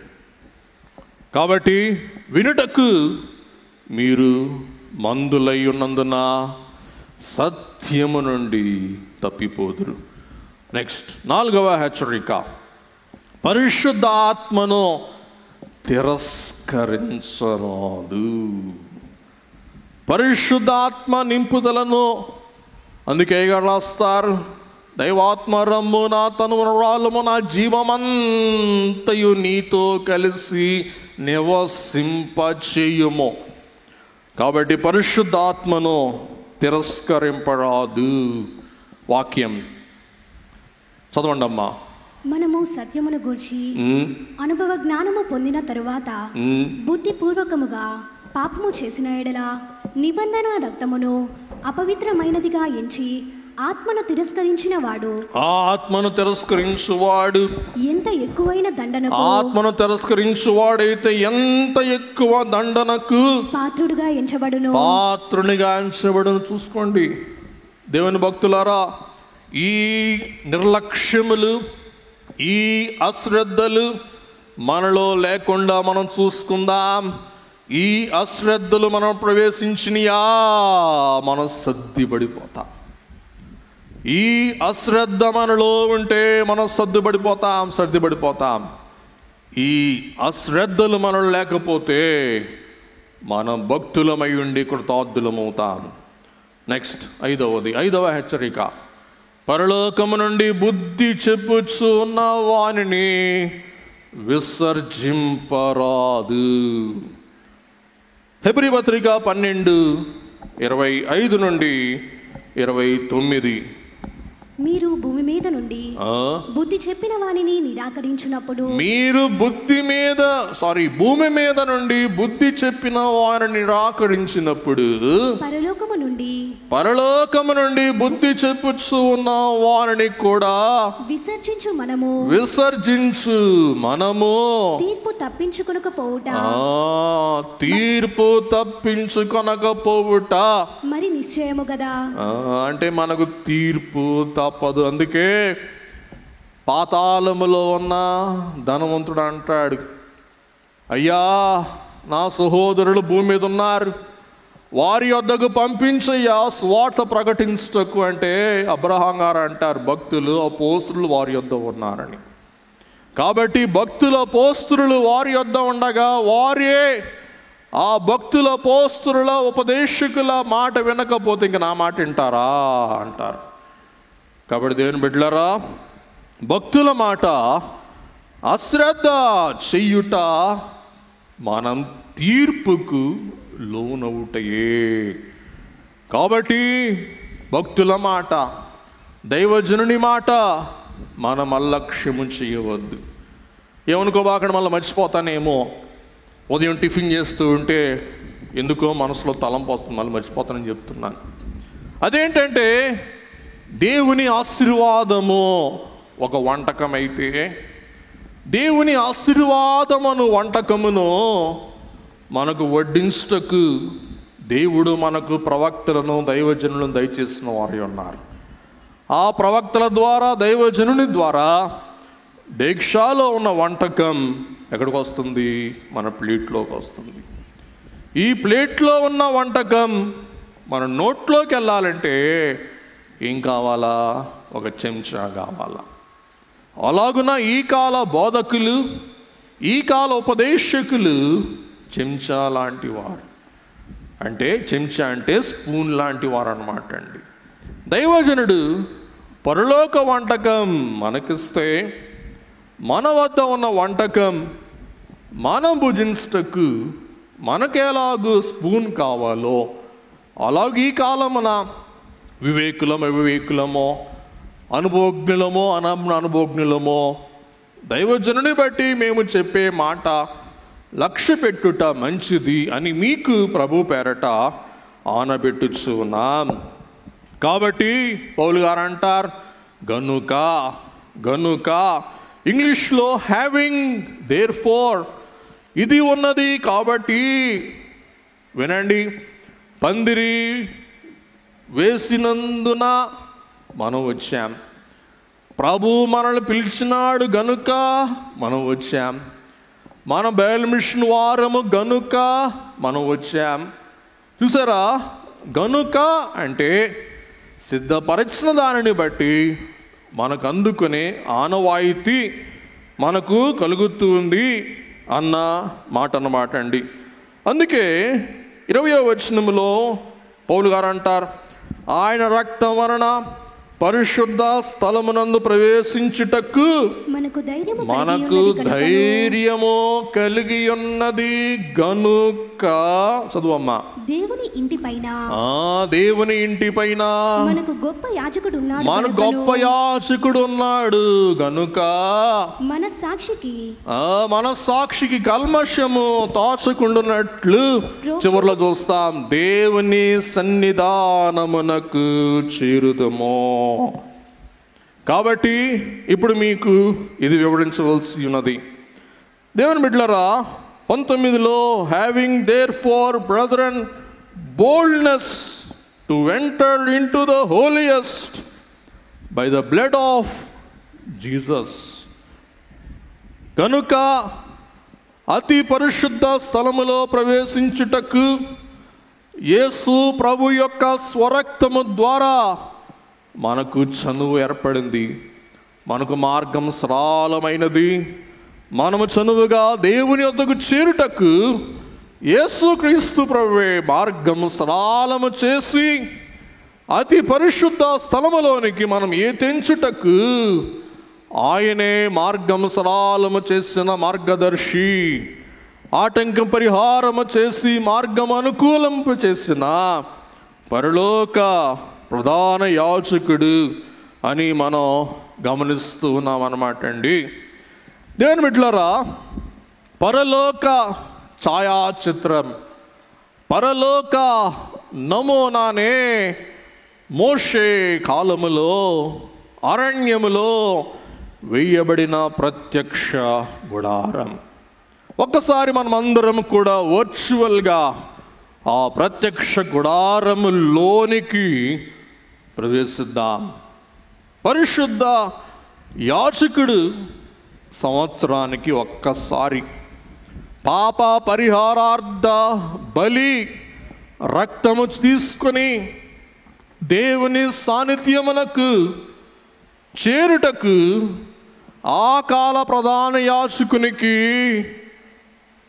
S1: కాబట్టి వినుటకు మీరు మందులై ఉన్నందున సత్యము నుండి తప్పిపోదురు. నెక్స్ట్ 4వ హెచ్చరిక, పరిశుద్ధాత్మను తిరస్కరించరాదు. పరిశుద్ధాత్మ నింపుదలను అందుకే రాస్తారు, దైవాత్మ రమ్మున తనురాలము నా జీవమంతయు నీతో కలిసి నివసింపచేయుము. కాబట్టి పరిశుద్ధాత్మను తిరస్కరింపరాదు. వాక్యం చదవండి అమ్మా.
S2: మనము సత్యమును గూర్చి అనుభవ జ్ఞానము పొందిన తరువాత బుద్ధిపూర్వకముగా పాపము చేసిన ఎడల నిబంధన రక్తమును అపవిత్రమైనదిగా ఎంచి ఆత్మను తిరస్కరించిన వాడు,
S1: ఆత్మను తిరస్కరించువాడు
S2: ఎంత ఎక్కువైన దండనకు,
S1: ఆత్మను తిరస్కరించువాడైతే ఎంత ఎక్కువ దండనకు
S2: పాత్రుడుగా ఎంచబడును,
S1: పాత్రునిగా ఎంచబడును. చూసుకోండి దేవుని భక్తులారా, ఈ నిర్లక్ష్యములు, ఈ అశ్రద్ధలు మనలో లేకుండా మనం చూసుకుందాం. ఈ అశ్రద్ధలు మనం ప్రవేశించినయా మనం సర్దిపడిపోతాం. ఈ అశ్రద్ధ మనలో ఉంటే మనం సర్దిపడిపోతాం. ఈ అశ్రద్ధలు మనలో లేకపోతే మనం భక్తులమై ఉండి కృతార్థులమవుతాం. నెక్స్ట్ ఐదవ హెచ్చరిక, పరలోకము నుండి బుద్ధి చెప్పుచు ఉన్న వానిని విసర్జింపరాదు. హెబ్రీ పత్రిక 12:25 నుండి 29.
S2: మీరు భూమి మీద నుండి బుద్ధి చెప్పిన వానిని నిరాకరించినప్పుడు,
S1: మీరు భూమి మీద నుండి బుద్ధి చెప్పిన వారిని నిరాకరించినప్పుడు పరలోకము నుండి బుద్ధి చెప్పుచు ఉన్న వారిని కూడా
S2: విసర్జించు
S1: మనము
S2: తీర్పు
S1: తప్పించుకొనకపోవుట
S2: మరి నిశ్చయము కదా.
S1: అంటే మనకు తీర్పు తప్పదు. అందుకే పాతాళములో ఉన్న ధనవంతుడు అంటాడు, అయ్యా నా సహోదరులు భూమి మీద ఉన్నారు, వారి వద్దకు పంపించయ్యా స్వార్థ ప్రకటించటకు. అంటే అబ్రహాం గారు అంటారు, భక్తులు అపోస్తులు వారి వద్ద ఉన్నారని. కాబట్టి భక్తుల అపోస్తులు వారి వద్ద ఉండగా వారే ఆ భక్తుల అపోస్తుల ఉపదేశకుల మాట వినకపోతే ఇంక నా మాట వింటారా అంటారు. కాబట్టి దేవుని బిడ్డలారా, భక్తుల మాట అశ్రద్ధ చెయ్యుట మనం తీర్పుకు లోనవుటయే. కాబట్టి భక్తుల మాట, దైవజనుని మాట మనం అలక్ష్యము చేయవద్దు. ఏమనుకోబాకండి, మళ్ళీ మర్చిపోతానేమో. ఉదయం టిఫిన్ చేస్తూ ఉంటే ఎందుకో మనసులో తలంపు వస్తుంది, మళ్ళీ మర్చిపోతానని చెప్తున్నాను. అదేంటంటే దేవుని ఆశీర్వాదము ఒక వంటకం అయితే, దేవుని ఆశీర్వాదమును వంటకమును మనకు వడ్డించుటకు దేవుడు మనకు ప్రవక్తలను దైవజనులను దయచేసిన వారు ఉన్నారు. ఆ ప్రవక్తల ద్వారా దైవజనుని ద్వారా డేక్షాలో ఉన్న వంటకం ఎక్కడికి వస్తుంది? మన ప్లేట్లోకి వస్తుంది. ఈ ప్లేట్లో ఉన్న వంటకం మన నోట్లోకి వెళ్ళాలంటే ఏం కావాలా? ఒక చెంచా కావాలా. అలాగున ఈ కాల బోధకులు, ఈ కాల ఉపదేశకులు చెంచా లాంటి వారు. అంటే చెంచా అంటే స్పూన్ లాంటి వారు అన్నమాట అండి. దైవజనుడు పరలోక వంటకం మనకిస్తే, మన వద్ద ఉన్న వంటకం మనం భుజించటకు మనకెలాగూ స్పూన్ కావాలో అలాగే ఈ కాలమున వివేకులమో అనుభోగ్నులమో అనుభోగ్నులమో దైవజనుని బట్టి మేము చెప్పే మాట లక్ష్య పెట్టుట మంచిది అని మీకు ప్రభు పేరట ఆనబెట్టుచున్నాం. కాబట్టి పౌలు గారు అంటారు, గనుక ఇంగ్లీష్లో హ్యావింగ్, దేర్ ఫోర్, ఇది ఉన్నది కాబట్టి. వినండి, పందిరి వేసినందున మనం వచ్చాం. ప్రభు మనల్ని పిలిచినాడు గనుక మనం వచ్చాం. మన బయలు మిషన్ వారము గనుక మనం వచ్చాం. చూసారా, గనుక అంటే సిద్ధపరిచిన దానిని బట్టి మనకు అందుకునే ఆనవాయితీ మనకు కలుగుతుంది అన్న మాట అన్నమాట అండి. అందుకే 20వ వచనములో పౌలు గారు అంటారు, ఆయన రక్తం వలన పరిశుద్ధ స్థలమునందు ప్రవేశించుటకు మనకు ధైర్యము కలిగి ఉన్నది గనుక గనుక చదువమ్మా,
S2: దేవుని ఇంటి పైన
S1: దేవుని ఇంటి పైన
S2: మనకు గొప్ప యాజకుడు ఉన్నాడు,
S1: మన గొప్ప యాజకుడు ఉన్నాడు గనుక మన సాక్షికి కల్మషము తాచకుండానట్లు చివరిలో చూస్తాం, దేవుని సన్నిధానమునకు చేరుదము. కాబట్టి ఇప్పుడు మీకు ఇది వివరించవలసి ఉన్నది. దేవుని బిడ్డలారా, 19లో having therefore brethren boldness to enter into the holiest by the blood of Jesus. కనుక అతి పరిశుద్ధ స్థలములో ప్రవేశించుటకు యేసు ప్రభు యొక్క స్వరక్తము ద్వారా మనకు చనువు ఏర్పడింది, మనకు మార్గం సరళమైనది. మనము చనువుగా దేవుని వద్దకు చేరుటకు యేసుక్రీస్తు ప్రభువే మార్గం సరళము చేసి అతి పరిశుద్ధ స్థలములోనికి మనం తెంచుటకు ఆయనే మార్గం సరళము చేసిన మార్గదర్శి, ఆటంకం పరిహారము చేసి మార్గం అనుకూలింపు చేసిన పరలోక ప్రధాన యాజకుడు అని మనం గమనిస్తూ ఉన్నాం అన్నమాట అండి. దేవుని బిడ్డలారా, పరలోక ఛాయాచిత్రం, పరలోక నమూనానే మోషే కాలములో అరణ్యములో వేయబడిన ప్రత్యక్ష గుడారం. ఒక్కసారి మనం అందరం కూడా వర్చువల్గా ఆ ప్రత్యక్ష గుడారములోనికి ప్రవేశిద్దాం. పరిశుద్ధ యాజకుడు సంవత్సరానికి ఒక్కసారి పాప పరిహారార్థ బలి రక్తము తీసుకొని దేవుని సాన్నిధ్యమునకు చేరుటకు ఆ కాల ప్రధాన యాజకునికి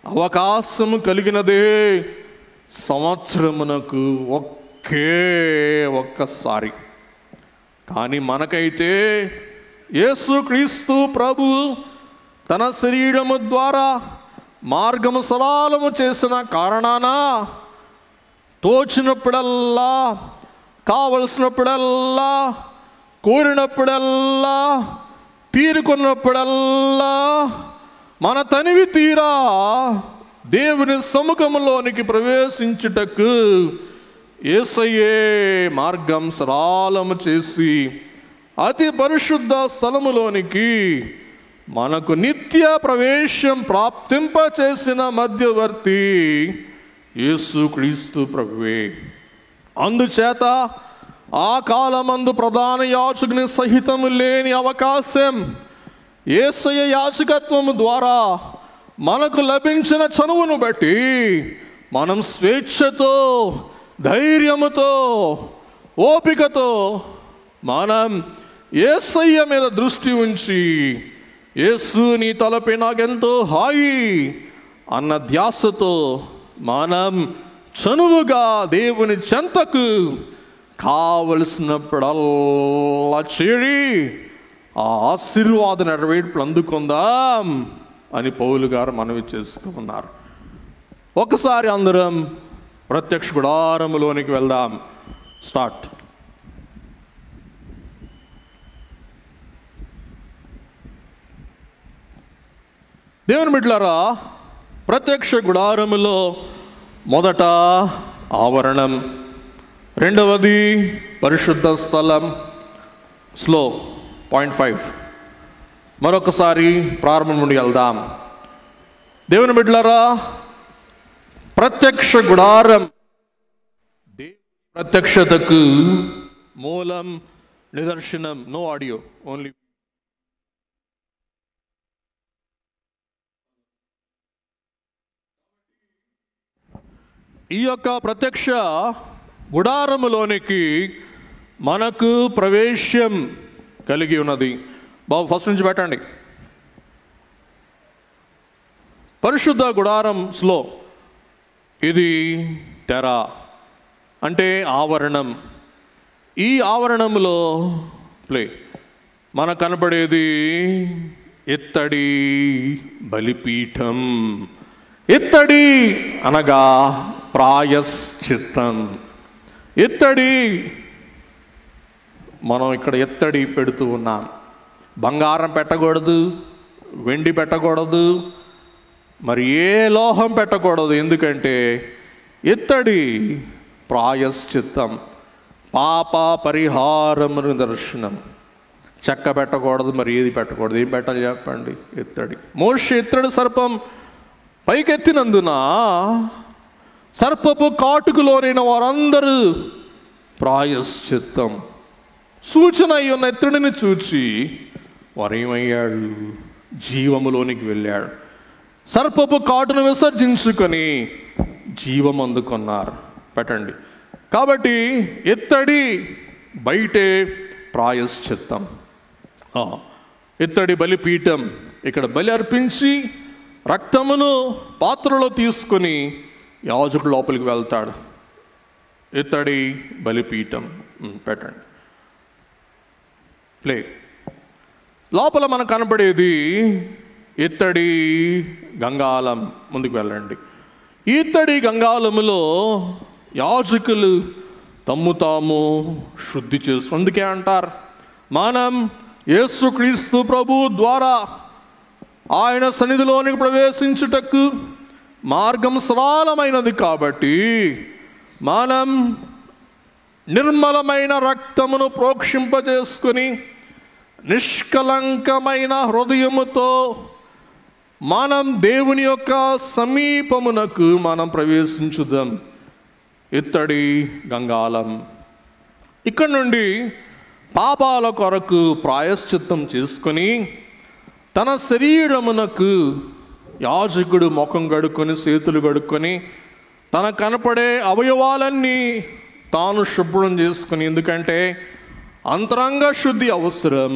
S1: అవకాశము కలిగినదే సంవత్సరమునకు ఒక్కసారి. కానీ మనకైతే యేసుక్రీస్తు ప్రభు తన శరీరము ద్వారా మార్గము సరళము చేసిన కారణాన తోచినప్పుడల్లా, కావలసినప్పుడల్లా, కోరినప్పుడల్లా, తీరుకున్నప్పుడల్లా మన తనివి తీరా దేవుని సముఖంలోనికి ప్రవేశించుటకు యేసయ్యే మార్గం సరళము చేసి అతి పరిశుద్ధ స్థలములోనికి మనకు నిత్య ప్రవేశం ప్రాప్తింపచేసిన మధ్యవర్తి యేసుక్రీస్తు ప్రభువే. అందుచేత ఆ కాలమందు ప్రధాన యాజకుని సహితము లేని అవకాశం యేసయ్య యాజకత్వము ద్వారా మనకు లభించిన చనువును బట్టి మనం స్వేచ్ఛతో, ధైర్యముతో, ఓపికతో మనం యేసయ్య మీద దృష్టి ఉంచి యేసు నీ తలపై నాకెంతో హాయి అన్న ధ్యాసతో మనం చనువుగా దేవుని చెంతకు కావలసినప్పుడల్లా చేరి ఆ ఆశీర్వాద నెరవేర్పులు అందుకుందాం అని పౌలు గారు మనవి చేస్తూ ఉన్నారు. ఒకసారి అందరం ప్రత్యక్ష గుడారములోనికి వెళ్దాం. స్టార్ట్. దేవుని బిడ్డలారా, ప్రత్యక్ష గుడారములో మొదట ఆవరణం, రెండవది పరిశుద్ధ స్థలం. స్లో 0.5 మరొకసారి ప్రారంభం నుండి వెళ్దాం. దేవుని బిడ్డలారా, ప్రత్యక్ష గుడారం ప్రత్యక్షతకు మూలం, నిదర్శనం. No audio, only. ఈ యొక్క ప్రత్యక్ష గుడారములోనికి మనకు ప్రవేశం కలిగి ఉన్నది. బాబు ఫస్ట్ నుంచి పెట్టండి. పరిశుద్ధ గుడారంలో ఇది తెర అంటే ఆవరణం. ఈ ఆవరణంలో మనకు కనబడేది ఇత్తడి బలిపీఠం. ఇత్తడి అనగా ప్రాయశ్చిత్తం. ఇత్తడి, మనం ఇక్కడ ఇత్తడి పెడుతూ ఉన్నాం. బంగారం పెట్టకూడదు, వెండి పెట్టకూడదు, మరి ఏ లోహం పెట్టకూడదు. ఎందుకంటే ఇత్తడి ప్రాయశ్చిత్తం, పాప పరిహారమును దర్శనం. చెక్క పెట్టకూడదు, మరి ఏది పెట్టకూడదు. ఏం పెట్టాలి చెప్పండి? ఇత్తడి. మోషే ఇత్తడి సర్పం పైకెత్తినందున సర్పపు కాటుకులోనైన వారందరూ ప్రాయశ్చిత్తం సూచన అయి ఉన్న ఇత్తడిని చూచి వారు ఏమయ్యాడు? జీవములోనికి వెళ్ళాడు. సర్పపు కాటును విసర్జించుకొని జీవం అందుకున్నారు. పెట్టండి. కాబట్టి ఇత్తడి బయటే ప్రాయశ్చిత్తం. ఇత్తడి బలిపీఠం. ఇక్కడ బలి అర్పించి రక్తమును పాత్రలో తీసుకొని యాజకుడు లోపలికి వెళ్తాడు. ఇత్తడి బలిపీఠం. పెట్టండి. ప్లే. లోపల మనకు కనబడేది ఇత్తడి గంగాళం. ముందుకు వెళ్ళండి. ఇత్తడి గంగాళములో యాజకులు తమ్ము తాము శుద్ధి చేసు. అందుకే అంటారు, మనం యేసుక్రీస్తు ప్రభు ద్వారా ఆయన సన్నిధిలోనికి ప్రవేశించుటకు మార్గం సరళమైనది కాబట్టి మనం నిర్మలమైన రక్తమును ప్రోక్షింపజేసుకొని నిష్కలంకమైన హృదయముతో మనం దేవుని యొక్క సమీపమునకు మనం ప్రవేశించుదాం. ఇత్తడి గంగాళం. ఇక్కడ నుండి పాపాల కొరకు ప్రాయశ్చిత్తం చేసుకొని తన శరీరమునకు యాజకుడు ముఖం కడుక్కొని చేతులు కడుక్కొని తన కనపడే అవయవాలన్నీ తాను శుభ్రం చేసుకుని, ఎందుకంటే అంతరంగ శుద్ధి అవసరం,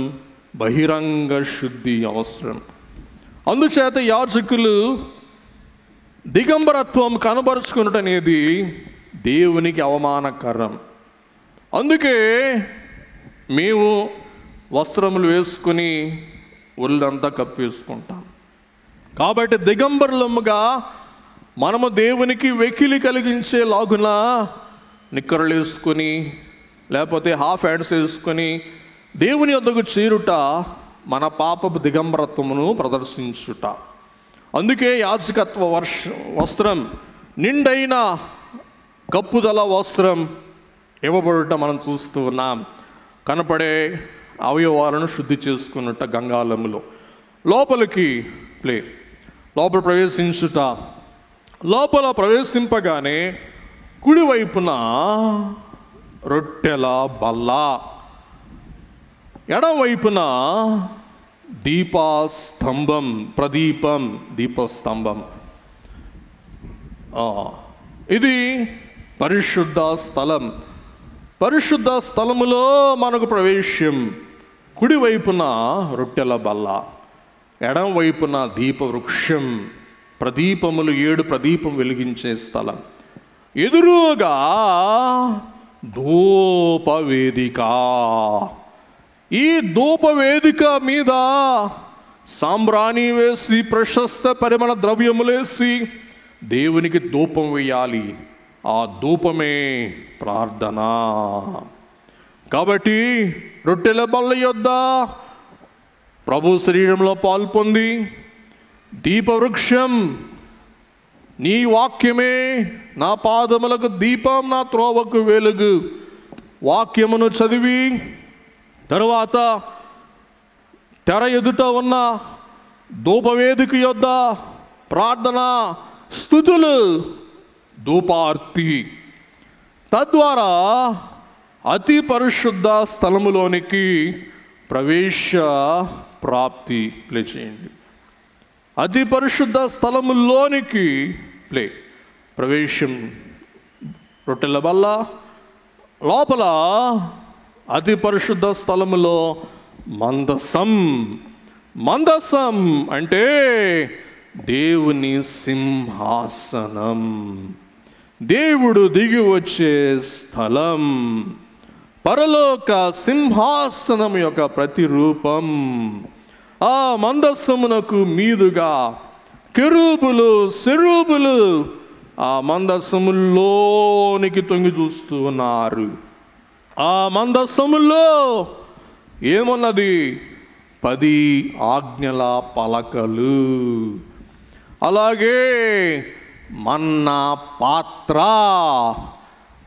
S1: బహిరంగ శుద్ధి అవసరం. అందుచేత యాజకులు దిగంబరత్వం కనబరుచుకున్నట అనేది దేవునికి అవమానకరం. అందుకే మేము వస్త్రములు వేసుకుని ఒళ్ళంతా కప్పేసుకుంటాం. కాబట్టి దిగంబరులముగా మనము దేవునికి వెకిలి కలిగించే లాగున నిక్కరలు వేసుకొని లేకపోతే హాఫ్ హ్యాండ్స్ వేసుకొని దేవుని వద్దకు చేరుట మన పాపపు దిగంబరత్వమును ప్రదర్శించుట. అందుకే యాజకత్వ వస్త్రం, నిండైన కప్పుదల వస్త్రం ఇవ్వబడుట మనం చూస్తూ ఉన్నాం. కనపడే అవయవాలను శుద్ధి చేసుకున్నట్ట గంగాళములో లోపలికి లోపల ప్రవేశించుట. లోపల ప్రవేశింపగానే కుడివైపున రొట్టెల బల్ల, ఎడమవైపున దీపస్తంభం, ప్రదీపం, దీపస్తంభం. ఇది పరిశుద్ధ స్థలం. పరిశుద్ధ స్థలములో మనకు ప్రవేశం. కుడివైపున రొట్టెల బల్ల, ఎడమవైపున దీపవృక్షం, ప్రదీపములు 7 ప్రదీపం వెలిగించే స్థలం. ఎదురుగా ధూపవేదిక. ఈ ధూపవేదిక మీద సాంబ్రాణి వేసి ప్రశస్త పరిమళ ద్రవ్యములేసి దేవునికి ధూపం వేయాలి. ఆ ధూపమే ప్రార్థన. కాబట్టి రొట్టెల బల్ల యొద్ద ప్రభు శరీరంలో పాల్పొంది, దీపవృక్షం, నీ వాక్యమే నా పాదములకు దీపం, నా త్రోవకు వెలుగు, వాక్యమును చదివి తరువాత తెర ఎదుట ఉన్న ధూపవేదిక యొద్ద ప్రార్థన, స్తుతులు, ధూపార్తి. తద్వారా అతి పరిశుద్ధ స్థలములోనికి ప్రవేశ ప్రాప్తి. ప్లే చేయండి. అతి పరిశుద్ధ స్థలములోనికి ప్రవేశం. రొట్టెల బల్ల లోపల అతి పరిశుద్ధ స్థలములో మందసం. మందసం అంటే దేవుని సింహాసనం, దేవుడు దిగి వచ్చే స్థలం, పరలోక సింహాసనం యొక్క ప్రతిరూపం. ఆ మందసమునకు మీదుగా కెరూబులు సెరూబులు ఆ మందసములోనికి తొంగి చూస్తూ ఉన్నారు. ఆ మందసములో ఏమున్నది? 10 ఆజ్ఞల పలకలు. అలాగే మన్నా పాత్ర,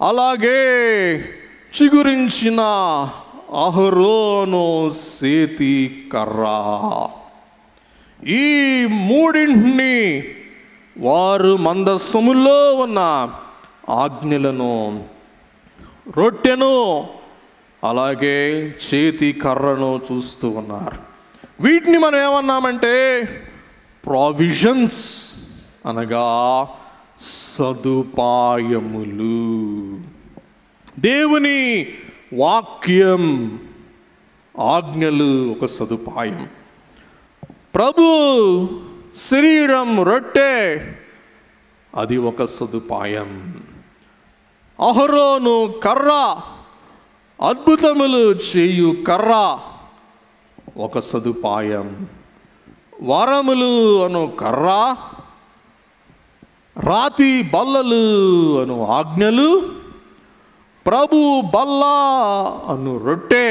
S1: అలాగే చిగురించిన అహరోను సేతి కర్ర. ఈ మూడింటిని వారు మందసములో ఉన్న ఆజ్ఞలను, రొట్టెను, అలాగే చేతి కర్రను చూస్తూ ఉన్నారు. వీటిని మనం ఏమన్నామంటే ప్రావిజన్స్, అనగా సదుపాయములు. దేవుని వాక్యం, ఆజ్ఞలు ఒక సదుపాయం. ప్రభు శరీరం రొట్టె, అది ఒక సదుపాయం. అహరోను కర్ర, అద్భుతములు చేయు కర్ర, ఒక సదుపాయం. వరములు అను కర్ర, రాతి బల్లలు అను ఆజ్ఞలు, ప్రభు బల్ల అను రొట్టె,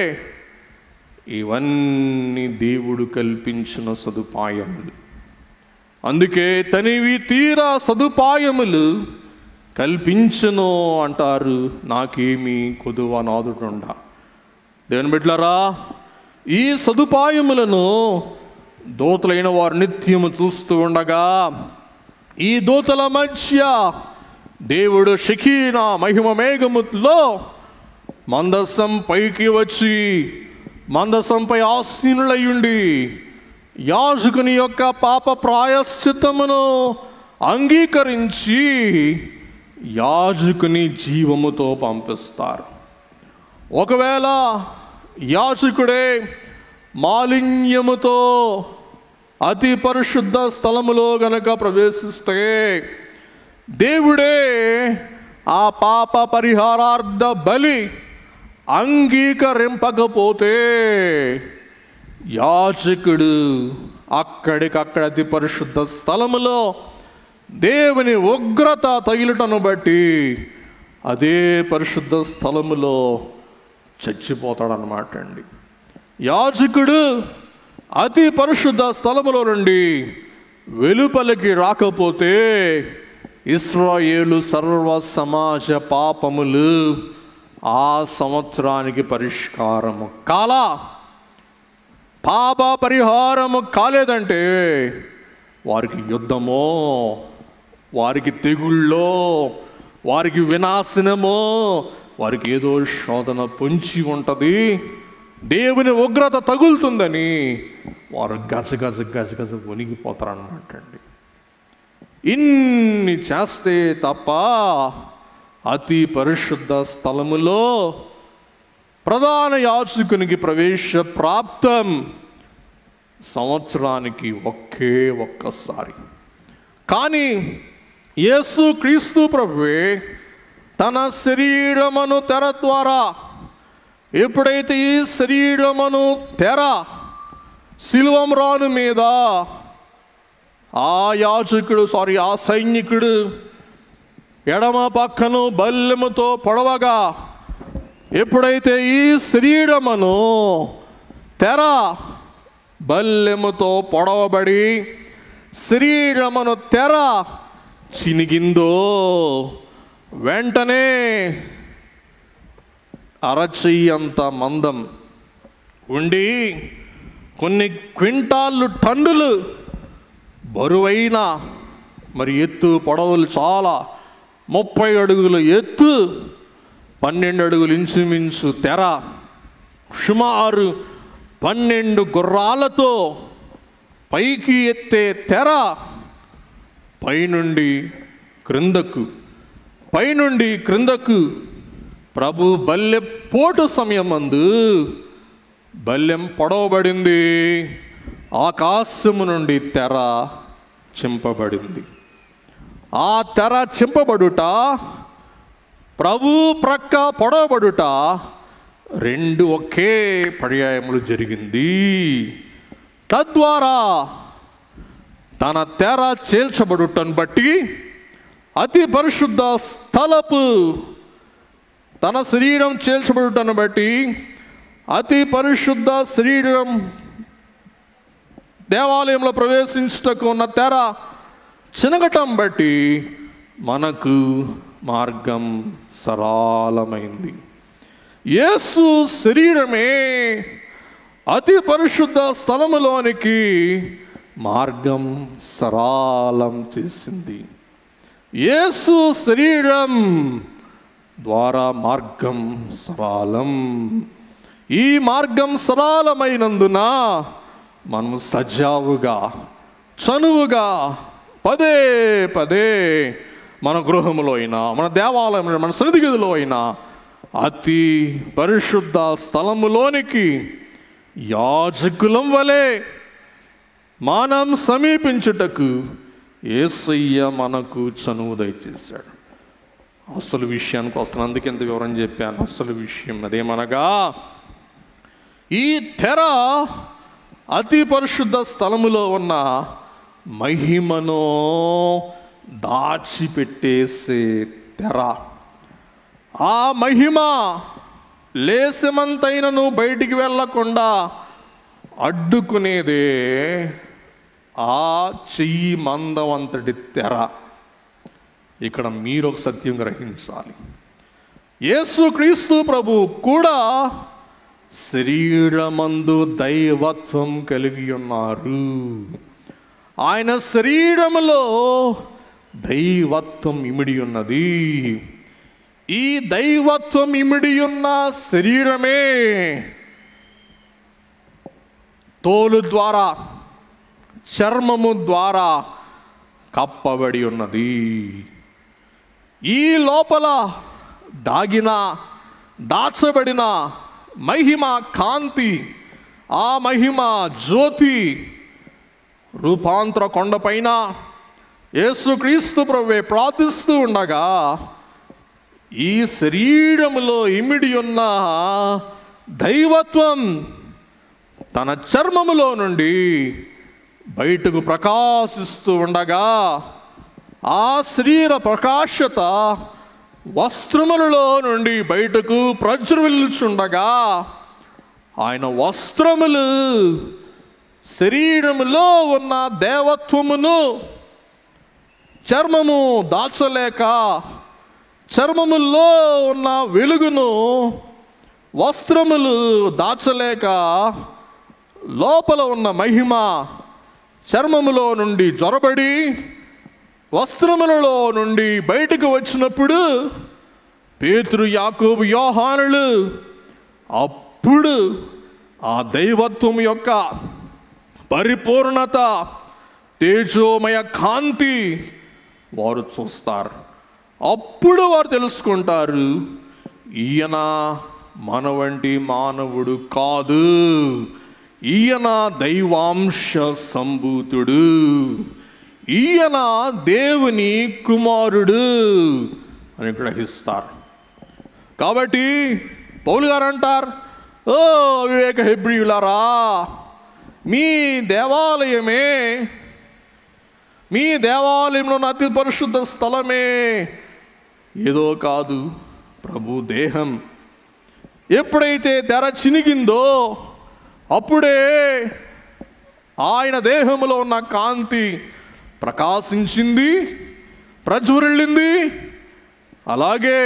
S1: ఇవన్నీ దేవుడు కల్పించిన సదుపాయములు. అందుకే తనివి తీరా సదుపాయములు కల్పించను అంటారు, నాకేమి కొదువ నాదుడుండా. దేవుని బిడ్డలారా, ఈ సదుపాయములను దూతలైన వారు నిత్యము చూస్తూ ఉండగా, ఈ దూతల మధ్య దేవుడు షకీనా మహిమ మేఘములో మందసం పైకి వచ్చి మందసంపై ఆసీనులయ్యుండి యాజకుని యొక్క పాప ప్రాయశ్చిత్తమును అంగీకరించి యాజకుని జీవముతో పంపిస్తారు. ఒకవేళ యాజకుడే మాలిన్యముతో అతి పరిశుద్ధ స్థలములో గనక ప్రవేశిస్తే, దేవుడే ఆ పాప పరిహారార్థ బలి అంగీకరింపకపోతే, యాజకుడు అక్కడికక్కడ అతి పరిశుద్ధ స్థలములో దేవుని ఉగ్రత తగిలుటను బట్టి అదే పరిశుద్ధ స్థలములో చచ్చిపోతాడనమాట అండి. యాజకుడు అతి పరిశుద్ధ స్థలములో నుండి వెలుపలికి రాకపోతే ఇశ్రాయేలు సర్వ సమాజ పాపములు ఆ సంవత్సరానికి పరిష్కారము కాలా. పాప పరిహారము కాలేదంటే వారికి యుద్ధమో, వారికి తెగుళ్ళో, వారికి వినాశనమో, వారికి ఏదో శోధన పొంచి ఉంటుంది, దేవుని ఉగ్రత తగులుతుందని వారు గజగజ గజగజ వణిగిపోతారన్నమాట అండి. ఇన్ని చేస్తే తప్ప అతి పరిశుద్ధ స్థలములో ప్రధాన యాజకునికి ప్రవేశ ప్రాప్తం సంవత్సరానికి ఒక్కసారి. కానీ యేసు క్రీస్తు ప్రభువే తన శరీరమును తెర ద్వారా, ఎప్పుడైతే ఈ శరీరమును తెర శిలువమ్రాను మీద ఆ సైనికుడు ఎడమ పక్కను బల్లెముతో పొడవగా, ఎప్పుడైతే ఈ శరీరమును తెర బల్లెముతో పొడవబడి శరీరమును తెర చినిగిందో, వెంటనే అరచెయ్యంత మందం ఉండి కొన్ని క్వింటాళ్ళు టన్నులు బరువైన, మరి ఎత్తు పొడవులు చాలా 30 అడుగుల ఎత్తు, 12 అడుగులు ఇంచుమించు తెర, సుమారు 12 గుర్రాలతో పైకి ఎత్తే తెర, పైనుండి క్రిందకు ప్రభు బల్లె పోటు సమయమందు బల్లెం పొడవబడింది, ఆకాశము నుండి తెర చింపబడింది. ఆ తెర చింపబడుట, ప్రభు ప్రక్క పొడవబడుట, రెండు ఒకే పర్యాయములు జరిగింది. తద్వారా తన తెర చేల్చబడుటను బట్టి అతి పరిశుద్ధ స్థలపు తన శరీరం చేల్చబడుటను బట్టి అతి పరిశుద్ధ శరీరం దేవాలయంలో ప్రవేశించుటకు ఉన్న తెర చినగటం బట్టి మనకు మార్గం సరళమైంది. యేసు శరీరమే అతి పరిశుద్ధ స్థలములోనికి మార్గం సరళం చేసింది. యేసు శరీరం ద్వారా మార్గం సరళం. ఈ మార్గం సరళమైనందున మనం సజావుగా చనువుగా పదే పదే మన గృహంలో అయినా మన దేవాలయంలో మన సన్నిధిలో అయినా అతి పరిశుద్ధ స్థలములోనికి యాజకులం వలె మనం సమీపించుటకు యేసయ్య మనకు చనువు దయచేశాడు. అసలు విషయానికి వస్తున్నాను, అందుకే ఎంత వివరం చెప్పాను. అసలు విషయం అదేమనగా ఈ తెర అతి పరిశుద్ధ స్థలములో ఉన్న మహిమను దాచిపెట్టేసే తెర. ఆ మహిమ లేసమంతైనను బయటికి వెళ్ళకుండా అడ్డుకునేదే ఆ చెయ్యి మందవంతటి తెర. ఇక్కడ మీరు ఒక సత్యం గ్రహించాలి. యేసుక్రీస్తు ప్రభు కూడా శరీరమందు దైవత్వం కలిగి ఉన్నారు. ఆయన శరీరములో దైవత్వం ఇమిడి ఉన్నది. ఈ దైవత్వం ఇమిడి ఉన్న శరీరమే తోలు ద్వారా చర్మము ద్వారా కప్పబడి ఉన్నది. ఈ లోపల దాచబడిన మహిమ కాంతి, ఆ మహిమ జ్యోతి రూపాంతర కొండపైన యేసుక్రీస్తు ప్రభువే ప్రార్థిస్తూ ఉండగా ఈ శరీరములో ఇమిడి ఉన్న దైవత్వం తన చర్మములో నుండి బయటకు ప్రకాశిస్తూ ఉండగా ఆ శరీర ప్రకాశత వస్త్రములలో నుండి బయటకు ప్రజ్వలిల్చుండగా ఆయన వస్త్రములు శరీరములో ఉన్న దేవత్వమును చర్మము దాచలేక, చర్మములో ఉన్న వెలుగును వస్త్రములు దాచలేక, లోపల ఉన్న మహిమ చర్మములో నుండి జొరబడి వస్త్రములలో నుండి బయటకు వచ్చినప్పుడు పేతురు, యాకోబు, యోహానులు అప్పుడు ఆ దైవత్వం యొక్క పరిపూర్ణత, తేజోమయ కాంతి వారు చూస్తారు. అప్పుడు వారు తెలుసుకుంటారు, ఈయన మన వంటి మానవుడు కాదు, ఈయన దైవాంశ సంభూతుడు, ఈయన దేవుని కుమారుడు అని గ్రహిస్తారు. కాబట్టి పౌలు గారు అంటారు, ఓ వివేక హెబ్రీయులారా, మీ దేవాలయంలో ఉన్న అతి పరిశుద్ధ స్థలమే ఏదో కాదు, ప్రభు దేహం. ఎప్పుడైతే తెర చినిగిందో అప్పుడే ఆయన దేహములో ఉన్న కాంతి ప్రకాశించింది, ప్రజ్వరిల్లింది. అలాగే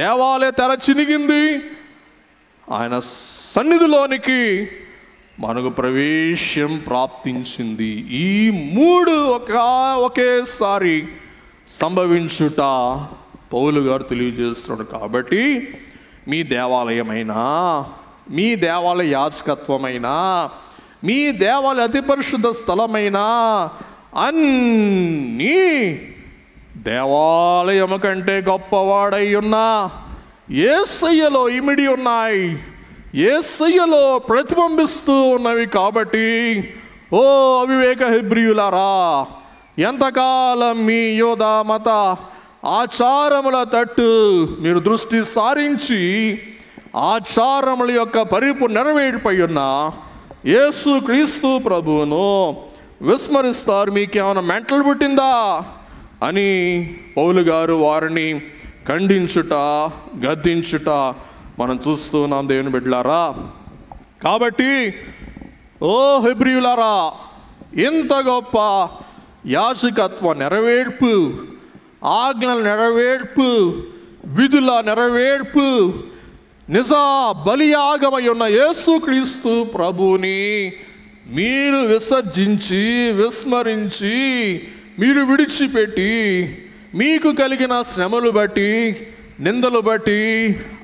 S1: దేవాలయ తెర చినిగింది, ఆయన సన్నిధిలోనికి మనకు ప్రవేశం ప్రాప్తించింది. ఈ మూడు ఒకేసారి సంభవించుట పౌలు గారు తెలియజేస్తున్నాడు. కాబట్టి మీ దేవాలయమైనా, మీ దేవాలయ యాజకత్వమైనా, మీ దేవాలయ అతి పరిశుద్ధ స్థలమైనా అన్నీ దేవాలయము కంటే గొప్పవాడై ఉన్న యేసయ్యలో ఇమిడి ఉన్నాయి, యేసయ్యలో ప్రతిబింబిస్తూ ఉన్నవి. కాబట్టి ఓ అవివేక హెబ్రీయులారా, ఎంతకాలం మీ యూద మత ఆచారముల తట్టు మీరు దృష్టి సారించి ఆచారముల యొక్క పరిపూర్ణ నెరవేర్పై ఉన్న యేసుక్రీస్తు ప్రభువును విస్మరిస్తారు. మీకేమైనా మెంటల్ పుట్టిందా అని పౌలు గారు వారిని ఖండించుట, గద్దించుట మనం చూస్తున్నాం దేవుని బిడ్డలారా. కాబట్టి ఓ హెబ్రీయులారా, ఇంత గొప్ప యాజకత్వ నెరవేర్పు, ఆజ్ఞల నెరవేర్పు, విధుల నెరవేర్పు, నిజ బలియాగమై ఉన్న యేసుక్రీస్తు ప్రభువుని మీరు విసర్జించి, విస్మరించి, మీరు విడిచిపెట్టి, మీకు కలిగిన శ్రమలు బట్టి, నిందలు బట్టి,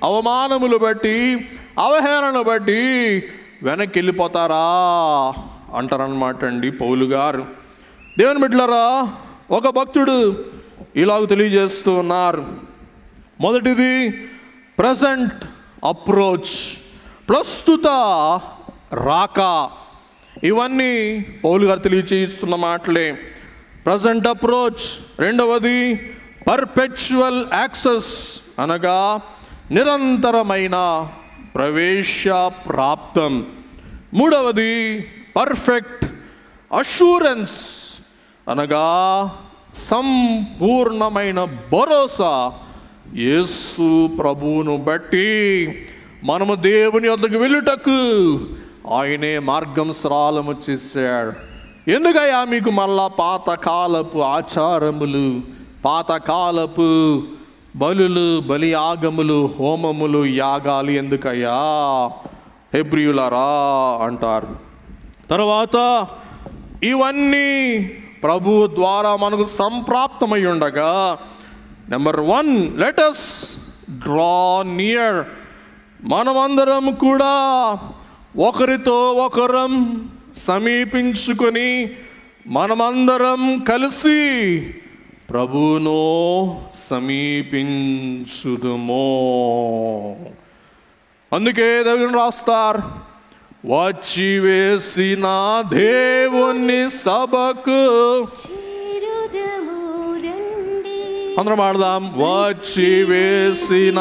S1: అవమానములు బట్టి, అవహేళనలు బట్టి వెనక్కి వెళ్ళిపోతారా అంటారనమాట అండి పౌలు గారు. దేవుని బిడ్డలారా, ఒక భక్తుడు ఇలాగ తెలియజేస్తూ ఉన్నారు. మొదటిది ప్రజెంట్ అప్రోచ్, ప్రస్తుత రాక. ఇవన్నీ పౌలు గారు తెలియజేస్తున్న మాటలే. Present approach. రెండవది పర్పెచువల్ యాక్సెస్, అనగా నిరంతరమైన ప్రవేశ ప్రాప్తం. మూడవది పర్ఫెక్ట్ అష్యూరెన్స్, అనగా సంపూర్ణమైన భరోసా. యేసు ప్రభువును బట్టి మనము దేవుని వద్దకు వెళ్ళుటకు ఆయనే మార్గం సరళము చేశాడు. ఎందుకయ్యా మీకు మళ్ళా పాతకాలపు ఆచారములు, పాతకాలపు బలులు, బలి యాగములు, హోమములు, యాగాలు ఎందుకయ్యా హెబ్రీయులారా అంటారు. తర్వాత ఇవన్నీ ప్రభు ద్వారా మనకు సంప్రాప్తమై ఉండగా, number 1, let us draw near. మనమందరం కూడా ఒకరితో ఒకరం సమీపించుకొని మనమందరం కలిసి ప్రభువును సమీపించుదుమో. అందుకే దేవుని రాస్తారు, వచ్చి వేసిన దేవుని సభకు అందరం ఆడదాం. వచ్చి వేసిన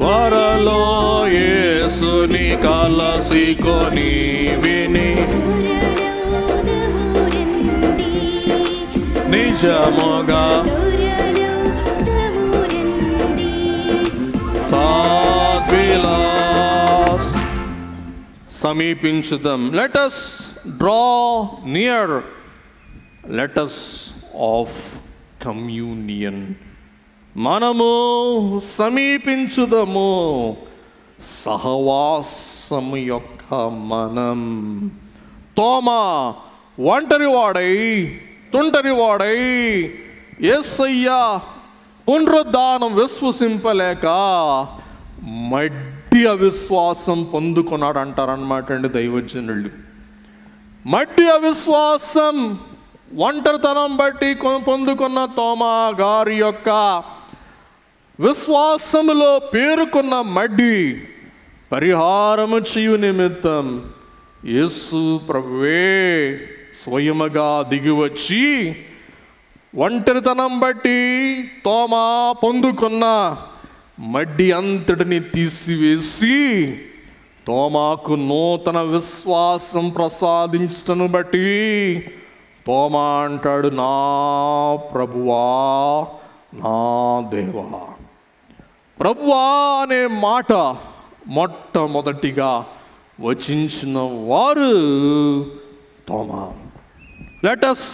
S1: త్వరలో యేసుని కలసికొని విని నిజముగా సమీపించుదాం. Let us draw near, let us of communion. మనము సమీపించుదము సహవాసము యొక్క మనం. తోమా ఒంటరివాడై, తుంటరివాడై యేసయ్య పునరుద్ధానం విశ్వసింపలేక మడ్డి అవిశ్వాసం పొందుకున్నాడు అంటారనమాట అండి దైవజనులు. మడ్డి అవిశ్వాసం, ఒంటరితనం బట్టి పొందుకున్న తోమా గారి యొక్క విశ్వాసములో పేరుకున్న మడ్డి పరిహారము చేయు నిమిత్తం యేసు ప్రభువే స్వయముగా దిగివచ్చి ఒంటరితనం బట్టి తోమా పొందుకున్న మడ్డి అంతటిని తీసివేసి తోమాకు నూతన విశ్వాసం ప్రసాదించటను బట్టి తోమా అంటాడు, నా ప్రభువా, నా దేవా. ప్రభువా అనే మాట మొట్టమొదటిగా వచించిన వారు తోమా. లెట్ us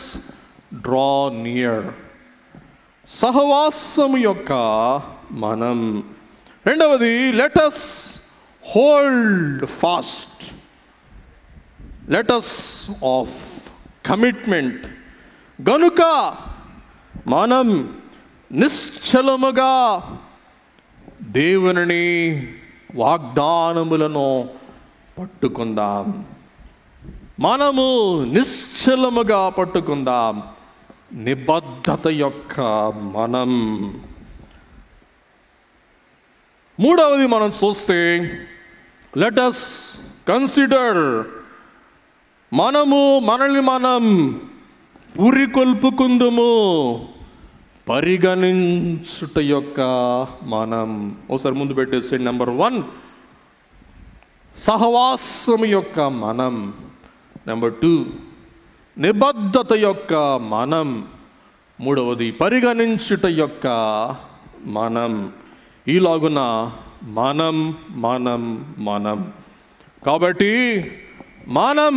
S1: డ్రా నియర్, సహవాసము యొక్క మనం. రెండవది let us hold fast, let us of commitment. గనుక మనం నిశ్చలముగా దేవుని వాగ్దానములను పట్టుకుందాం. మనము నిశ్చలముగా పట్టుకుందాం నిబద్ధత యొక్క మనం. మూడవది మనం చూస్తే లెట్ us కన్సిడర్, మనల్ని మనం పురికొల్పుకుందుము, పరిగణించుట యొక్క మనం. ఒకసారి ముందు పెట్టేసి నెంబర్ 1 సహవాసం యొక్క మనం. నెంబర్ 2, నిబద్ధత యొక్క మనం. మూడవది, పరిగణించుట యొక్క మనం. ఈలాగున మనం మనం మనం. కాబట్టి మనం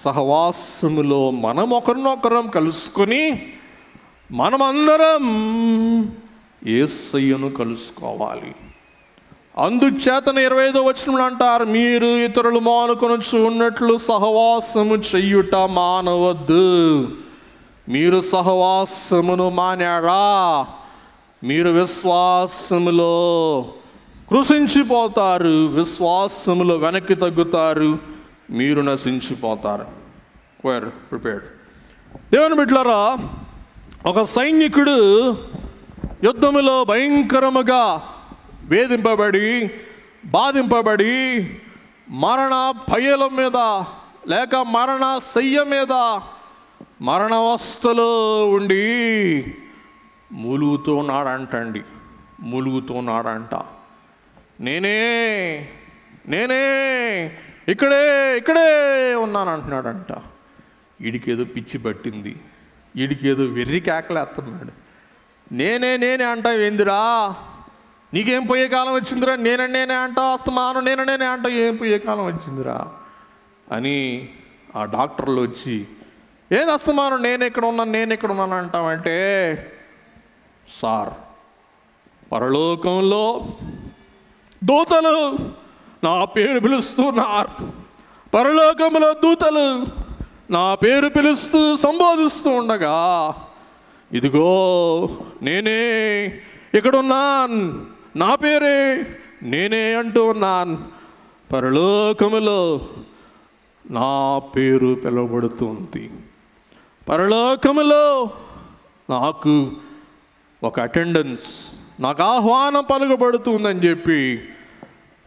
S1: సహవాసములో మనం ఒకరినొకరం కలుసుకొని మనమందరం యేసయ్యను కలుసుకోవాలి. అందుచేతన 25వ వచనంలో అంటారు, మీరు ఇతరులు మానుకొనుచు ఉన్నట్లు సహవాసము చెయ్యుట మానవద్దు. మీరు సహవాసమును మానారా, మీరు విశ్వాసములో కృషించిపోతారు, విశ్వాసములో వెనక్కి తగ్గుతారు, మీరు నశించిపోతారు. ప్రిపేర్డ్. దేవుని బిడ్డలారా, ఒక సైనికుడు యుద్ధములో భయంకరముగా వేధింపబడి బాధింపబడి మరణ భయల మీద లేక మరణ శయ్య మీద మరణావస్థలో ఉండి మూలుగుతున్నాడంట. నేనే ఇక్కడే ఉన్నాను అంటున్నాడంట. వీడికేదో పిచ్చి పట్టింది, వీడికేదో వెర్రి కేకలేస్తున్నాడు. నేనే అంటావేందిరా, నీకేం పోయే కాలం వచ్చిందిరా, నేనే అంటావు, అస్తమానం నేనే అంటావు, ఏం పోయే కాలం వచ్చిందిరా అని ఆ డాక్టర్లు వచ్చి, ఏది అస్తమానం నేను ఎక్కడ ఉన్నాను అంటావంటే, సార్ పరలోకంలో దూతలు నా పేరు పిలుస్తున్నారు, పరలోకంలో దూతలు నా పేరు పిలుస్తూ సంబోధిస్తూ ఉండగా ఇదిగో నేనే ఇక్కడున్నాను, నా పేరే నేనే అంటూ ఉన్నాను, పరలోకములో నా పేరు పిలువబడుతుంది, పరలోకములో నాకు ఒక అటెండెన్స్, నాకు ఆహ్వానం పలుకబడుతుందని చెప్పి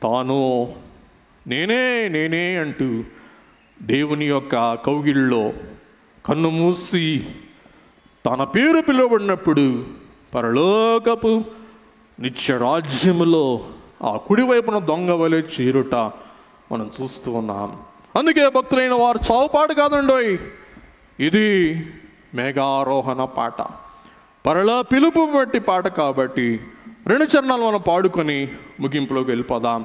S1: తాను నేనే అంటూ దేవుని యొక్క కౌగిల్లో కన్ను మూసి తన పేరు పిలువబడినప్పుడు పరలోకపు నిత్య రాజ్యములో ఆ కుడివైపున దొంగ వలె చేరుట మనం చూస్తూ ఉన్నాం. అందుకే భక్తులైన వారు చావుపాటు కాదండోయ్, ఇది మేఘారోహణ పాట, పరలో పిలుపు బట్టి పాట. కాబట్టి 2 చరణాలు మనం పాడుకొని ముగింపులోకి వెళ్ళిపోదాం.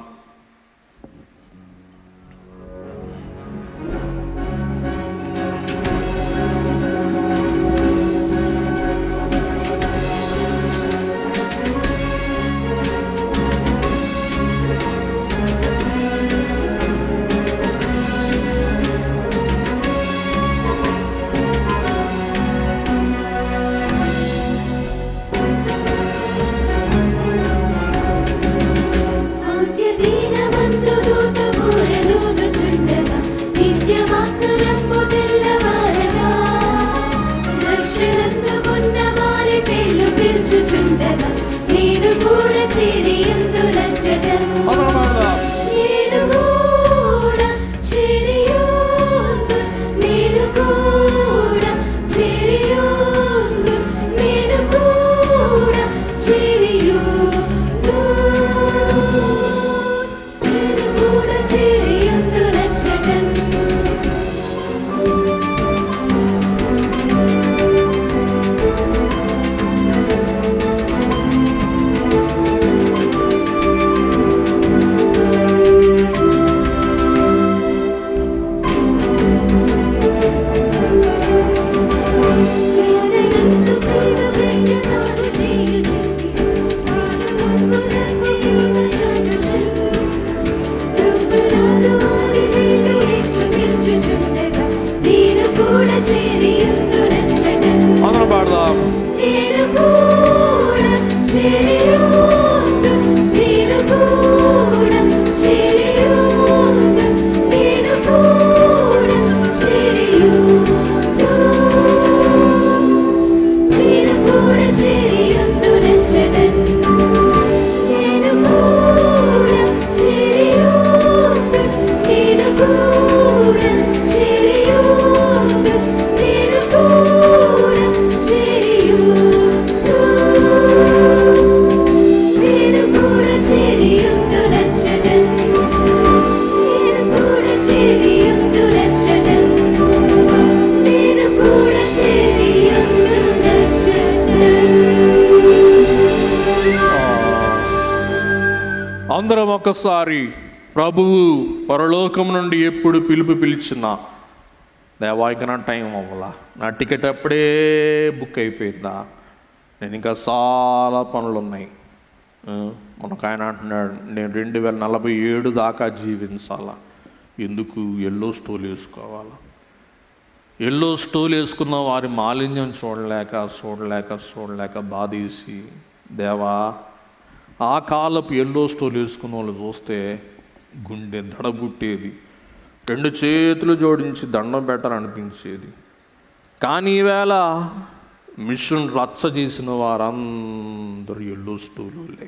S2: అంత్యది
S1: అందరం ఒక్కసారి ప్రభువు పరలోకం నుండి ఎప్పుడు పిలుపు పిలిచినా, దేవా ఇక నా టైం అవ్వాలా, నా టికెట్ అప్పుడే బుక్ అయిపోయిందా, నేను ఇంకా చాలా పనులు ఉన్నాయి. మనకు ఆయన అంటున్నాడు, నేను 2047 దాకా జీవించాలా, ఎందుకు ఎల్లో స్టోల్ వేసుకోవాలా? ఎల్లో స్టోల్ వేసుకున్న వారి మాలిన్యం చూడలేక బాధేసి, దేవా ఆ కాలపు ఎల్లో స్టోల్ వేసుకున్న వాళ్ళు చూస్తే గుండె దడబుట్టేది, 2 చేతులు జోడించి దండం పెట్టాలనిపించేది. కానీ ఈవేళ మిషన్ రచ్చ చేసిన వారందరూ ఎల్లో స్టోలులే.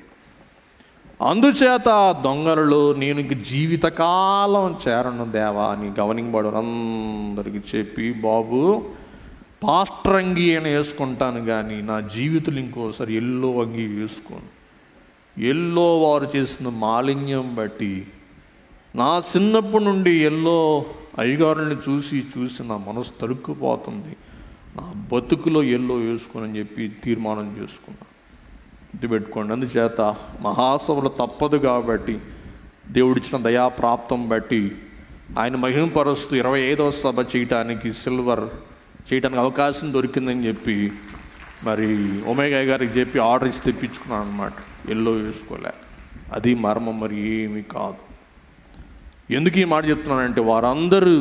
S1: అందుచేత దొంగలలో నేను ఇంక జీవితకాలం చేరను దేవా అని గవర్నింగ్ అందరికీ చెప్పి, బాబు పాస్టర్ అంగి అని వేసుకుంటాను కానీ నా జీవితంలో ఇంకోసారి ఎల్లో అంగి వేసుకోను. ఎల్లో వారు చేసిన మాలిన్యం బట్టి నా చిన్నప్పటి నుండి ఎల్లో అయ్యగారుని చూసి నా మనసు తరుక్కుపోతుంది, నా బతుకులో ఎల్లో వేసుకోనని చెప్పి తీర్మానం చేసుకున్నా. ఇది పెట్టుకోండి. అందుచేత మహాసభలు తప్పదు కాబట్టి దేవుడిచ్చిన దయాప్రాప్తం బట్టి ఆయన మహిమపరుస్తూ 25వ సభ చేయటానికి సిల్వర్ చేయడానికి అవకాశం దొరికిందని చెప్పి మరి ఒమేగా గారికి చెప్పి ఆర్డర్ ఇచ్చి తెప్పించుకున్నాను అనమాట. ఎల్లో వేసుకోలే, అది మర్మం, మరి ఏమీ కాదు. ఎందుకు ఈ మాట చెప్తున్నానంటే వారందరూ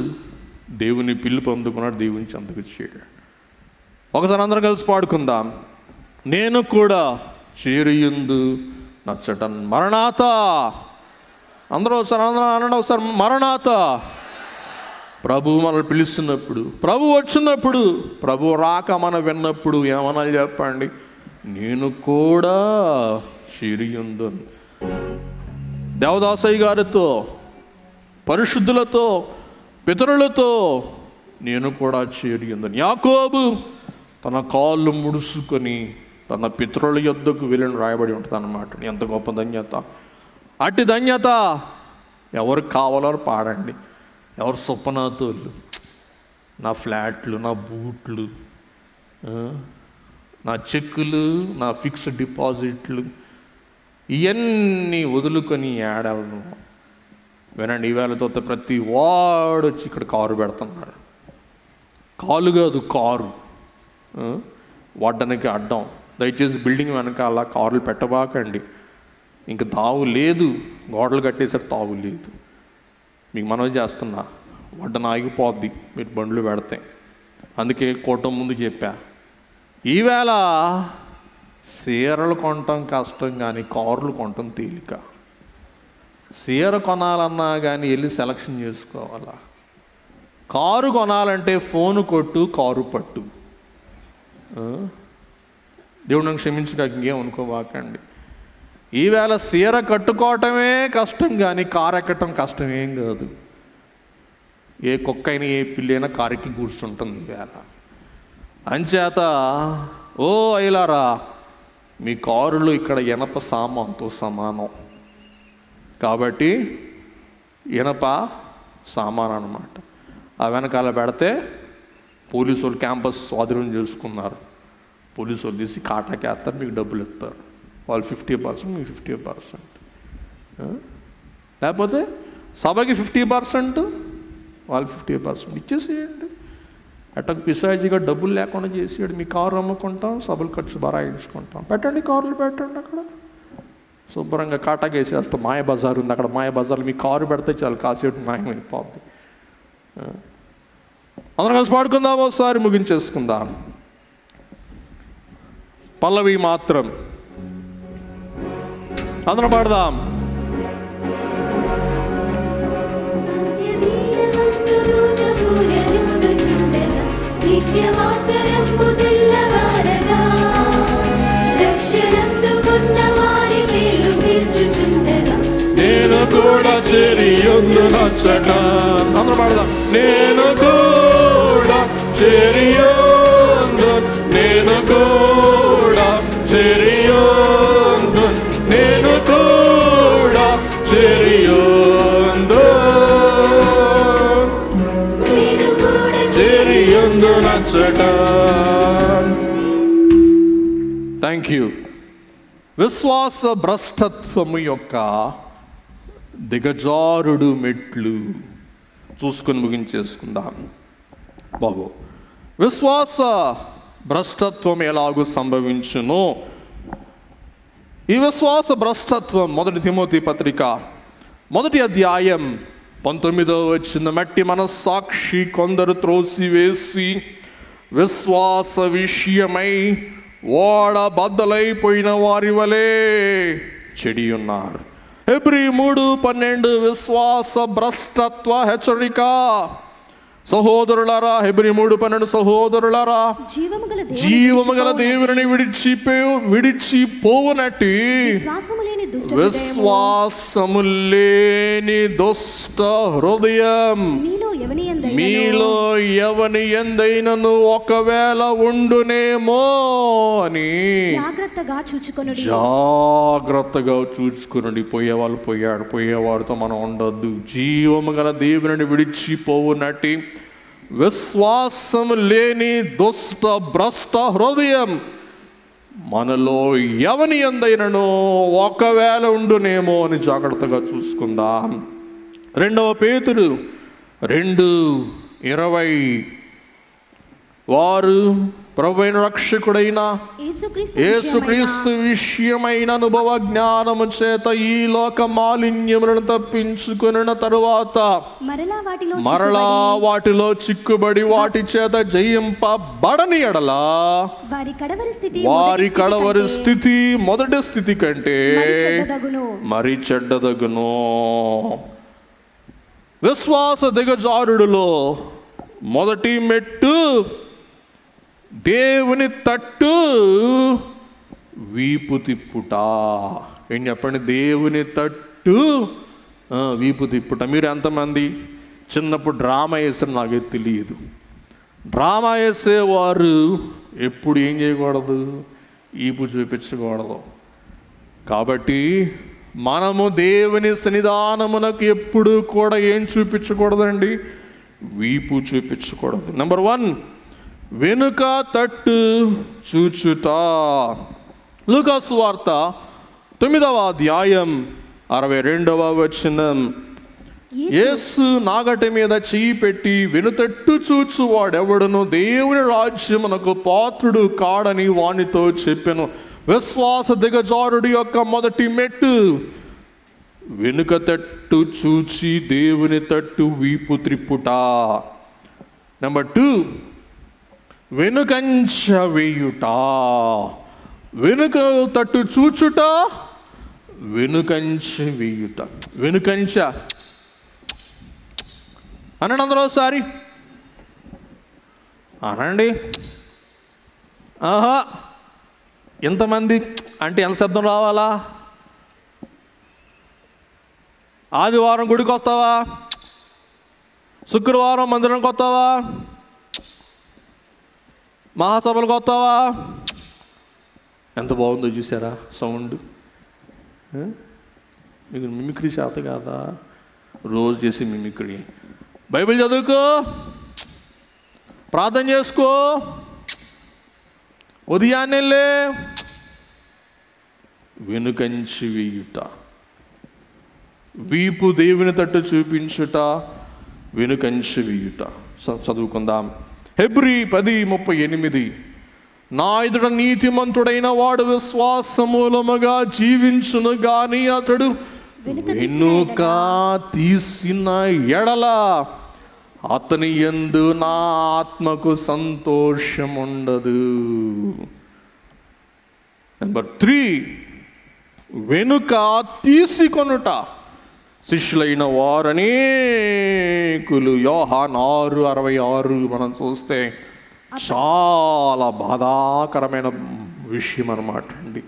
S1: దేవుని పిలుపు అందుకున్నాడు, దేవుని చెంతకు చేరాడు. ఒకసారి అందరం కలిసి పాడుకుందాం. నేను కూడా చేరియుందు నచ్చట మరణాత. అందరూ ఒకసారి మరణాత. ప్రభు మనల్ని పిలుస్తున్నప్పుడు, ప్రభు వచ్చినప్పుడు, ప్రభు రాక మనం విన్నప్పుడు ఏమన్నా చెప్పండి, నేను కూడా చేరియుందు. దేవదాసయ్య గారితో, పరిశుద్ధులతో, పితరులతో నేను కూడా చేరియుందని యాకోబు తన కాళ్ళు ముడుచుకొని తన పితరుల యొద్దకు వెళ్ళని రాయబడి ఉంటుంది అన్నమాట. ఎంత గొప్ప ధన్యత! అట్టి ధన్యత ఎవరికి కావాలో పాడండి. ఎవరు సొప్పనాతోళ్ళు, నా ఫ్లాట్లు, నా బూట్లు, నా చెక్కులు, నా ఫిక్స్డ్ డిపాజిట్లు, ఇవన్నీ వదులుకొని ఏడాలను. వినండి, ఈవేళతో ప్రతి వాడు వచ్చి ఇక్కడ కారు పెడుతున్నాడు. కాలు కాదు, కారు వాడడానికి అడ్డం. దయచేసి బిల్డింగ్ వెనకాల కార్లు పెట్టబాకండి. ఇంక తావు లేదు, గోడలు కట్టేసరికి తావు లేదు. మీకు మనవి చేస్తున్నా, వడ్డన ఆగిపోద్ది మీరు బండ్లు పెడితే. అందుకే కోటం ముందు చెప్పా, ఈవేళ చీరలు కొనటం కష్టం కానీ కార్లు కొనటం తేలిక. చీర కొనాలన్నా కానీ వెళ్ళి సెలక్షన్ చేసుకోవాలా. కారు కొనాలంటే ఫోను కొట్టు, కారు పట్టు. దేవుడు నాకు క్షమించగా ఇంకేం అనుకోవాకండి. ఈవేళ చీర కట్టుకోవటమే కష్టం కానీ కారు ఎక్కటం కష్టం ఏం కాదు. ఏ కుక్క అయినా ఏ పిల్లైనా కారుకి కూర్చుంటుంది ఈవేళ. అంచేత ఓ అయ్యలారా, మీ కారులు ఇక్కడ ఇనప సామాన్తో సమానం కాబట్టి ఇనప సామాన్ అన్నమాట. ఆ వెనకాల పెడితే పోలీసు వాళ్ళు క్యాంపస్ స్వాధీనం చేసుకున్నారు. పోలీసు వాళ్ళు తీసి కాటాకేస్తారు, మీకు డబ్బులు ఇస్తారు. వాళ్ళు 50%, మీకు 50%. లేకపోతే సభకి 50%, వాళ్ళు 50% ఇచ్చేసేయండి. అట్టకు పిశాచిగా డబ్బులు లేకుండా చేసేయాడు. మీ కారు అమ్ముకుంటాం, సభలు ఖర్చు బరాయించుకుంటాం. పెట్టండి, కార్లు పెట్టండి. అక్కడ శుభ్రంగా కాటాకేసేస్తాం. మాయ బజార్ ఉంది అక్కడ, మాయ బజార్లో మీ కారు పెడితే చాలు, కాసేపు మాయమైపోద్ది. అందరం కలిసి పాడుకుందాం, ఒకసారి ముగించేసుకుందాం. పల్లవి మాత్రం అందరం పాడదాం. నేను కూడా చేరియుందు నచ్చట. అందరం పాడదాం. నేను కూడా చేరియుందు, నేను కూడా చేరియుందు, నేను కూడా చేరియుందు, చేరియుందు నచ్చట. Thank you. విశ్వాస భ్రష్టత్వము యొక్క దిగజారుడు మెట్లు చూసుకొని ముగించేసుకుందాం బాబు. విశ్వాస భ్రష్టత్వం ఎలాగూ సంభవించును? ఈ విశ్వాస భ్రష్టత్వం 1 తిమోతి పత్రిక 1వ అధ్యాయం 19వ వచనం, మట్టి మనస్సాక్షి కొందరు త్రోసివేసి విశ్వాస విషయమై ఓడ బద్దలైపోయిన వారి వలె చెడి ఉన్నారు. హెబ్రీ 3:12 విశ్వాస భ్రష్టత్వ హెచ్చరిక. సహోదరులారా, హెబ్రీ 3:12 సహోదరులారా, జీవము గల దేవుని విడిచిపోవునట్టి విశ్వాసము లేని దుష్ట హృదయం మీలో ఎవని ఎందైనను ఒకవేళ ఉండునేమో అని జాగ్రత్తగా చూచుకొనండి. పోయేవాళ్ళు పోయేవారితో మనం ఉండొద్దు. జీవము గల దేవుని విడిచిపోవునట్టి విశ్వాసము లేని దుష్ట భ్రష్ట హృదయం మనలో ఎవని ఎందైనను ఒకవేళ ఉండునేమో అని జాగ్రత్తగా చూసుకుందాం. 2 పేతురు 2:20 వారు ప్రభువైన రక్షకుడైన యేసుక్రీస్తు విషయమైన అనుభవ జ్ఞానము చేత ఈ లోక మాలిన్యములను తప్పించుకొనిన తరువాత మరలా వాటిలో చిక్కుబడి వాటి చేత జయింపబడని ఎడల వారి కడవరి స్థితి మొదటి స్థితి కంటే మరి చెడ్డదగును. విశ్వాస దిగజారుడులో మొదటి మెట్టు దేవుని తట్టు వీపు తిప్పుట. ఏం చెప్పండి? దేవుని తట్టు వీపు తిప్పుట. మీరు ఎంతమంది చిన్నప్పుడు డ్రామా వేసారు నాకే తెలియదు. డ్రామా వేసేవారు ఎప్పుడు ఏం చేయకూడదు? ఈపు చూపించకూడదు. కాబట్టి మనము దేవుని సన్నిధానమునకు ఎప్పుడు కూడా ఏం చూపించకూడదండి? వీపు చూపించకూడదు. నెంబర్ 1 వెనుక తట్టు చూచుట. లూకా సువార్త 9వ అధ్యాయం 62వ వచనం, యేసు నాగటి మీద చెయ్యి పెట్టి వెనుతట్టు చూచువాడెవడును దేవుని రాజ్యమునకు పాత్రుడు కాడని వానితో చెప్పెను. విశ్వాస దిగజారుడి యొక్క మొదటి మెట్టు వెనుక తట్టు చూచి దేవుని తట్టు వీపు త్రిప్పుట. నెంబర్ 2 వెనుకంచ వేయుట. వెనుక తట్టు చూచుట, వెనుకంచ వేయుట. వెనుకంచ అనండి అందరూ ఒకసారి అనండి. ఆహా, ఎంతమంది అంటే ఎంత శబ్దం రావాలా? ఆదివారం గుడికి వస్తావా? శుక్రవారం మందిరంకి వస్తావా? మహాసభలకు వస్తావా? ఎంత బాగుందో చూసారా సౌండ్? మీకు మిమిక్రీ చేత కాదా? రోజు చేసి మిమిక్రీ. బైబిల్ చదువుకో, ప్రార్థన చేసుకో, ఉదయాన్నే లే. వెనుకంచి వేయుట, వీపు దేవుని తట్టు చూపించుట, వెనుకంచి వేయుట. చదువుకుందాం. హెబ్రీ 10:38 నా ఎదుట నీతిమంతుడైన వాడు విశ్వాస మూలముగా జీవించును గాని అతడు వెనుక తీసిన ఎడల అతని యందు నా ఆత్మకు సంతోషముండదు. నెంబర్ 3 వెనుక తీసుకొనుట. శిష్యులైన వారనేకులు యోహాను 6:66 మనం చూస్తే చాలా బాధాకరమైన విషయం అన్నమాట అండి.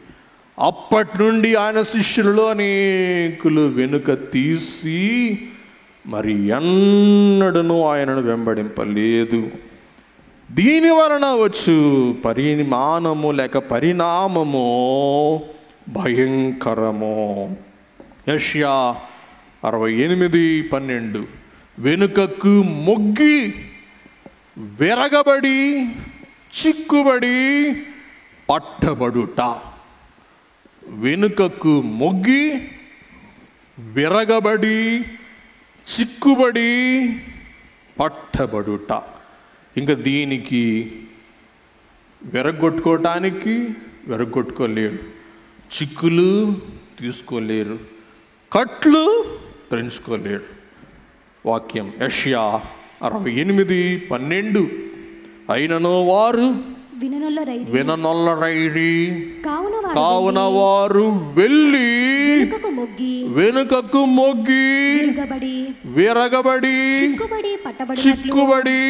S1: అప్పటి నుండి ఆయన శిష్యులలో అనేకులు వెనుక తీసి మరి ఎన్నడూ ఆయనను వెంబడింపలేదు. దీని వలన వచ్చు పరిమాణము లేక పరిణామము భయంకరము. యెషయా 68:12 వెనుకకు మొగ్గి వెరగబడి చిక్కుబడి పట్టబడుట. వెనుకకు మొగ్గి విరగబడి, చిక్కుబడి, పట్టబడుట. ఇంకా దీనికి విరగొట్టుకోలేరు, చిక్కులు తీసుకోలేరు, కట్లు తెంచుకోలేరు. వాక్యం యెషయా 68:12. అయినను వారు విననొల్లరైరి, కావున వారు వెళ్ళి వెనుకకు మొగ్గి విరగబడి, చిక్కుబడి,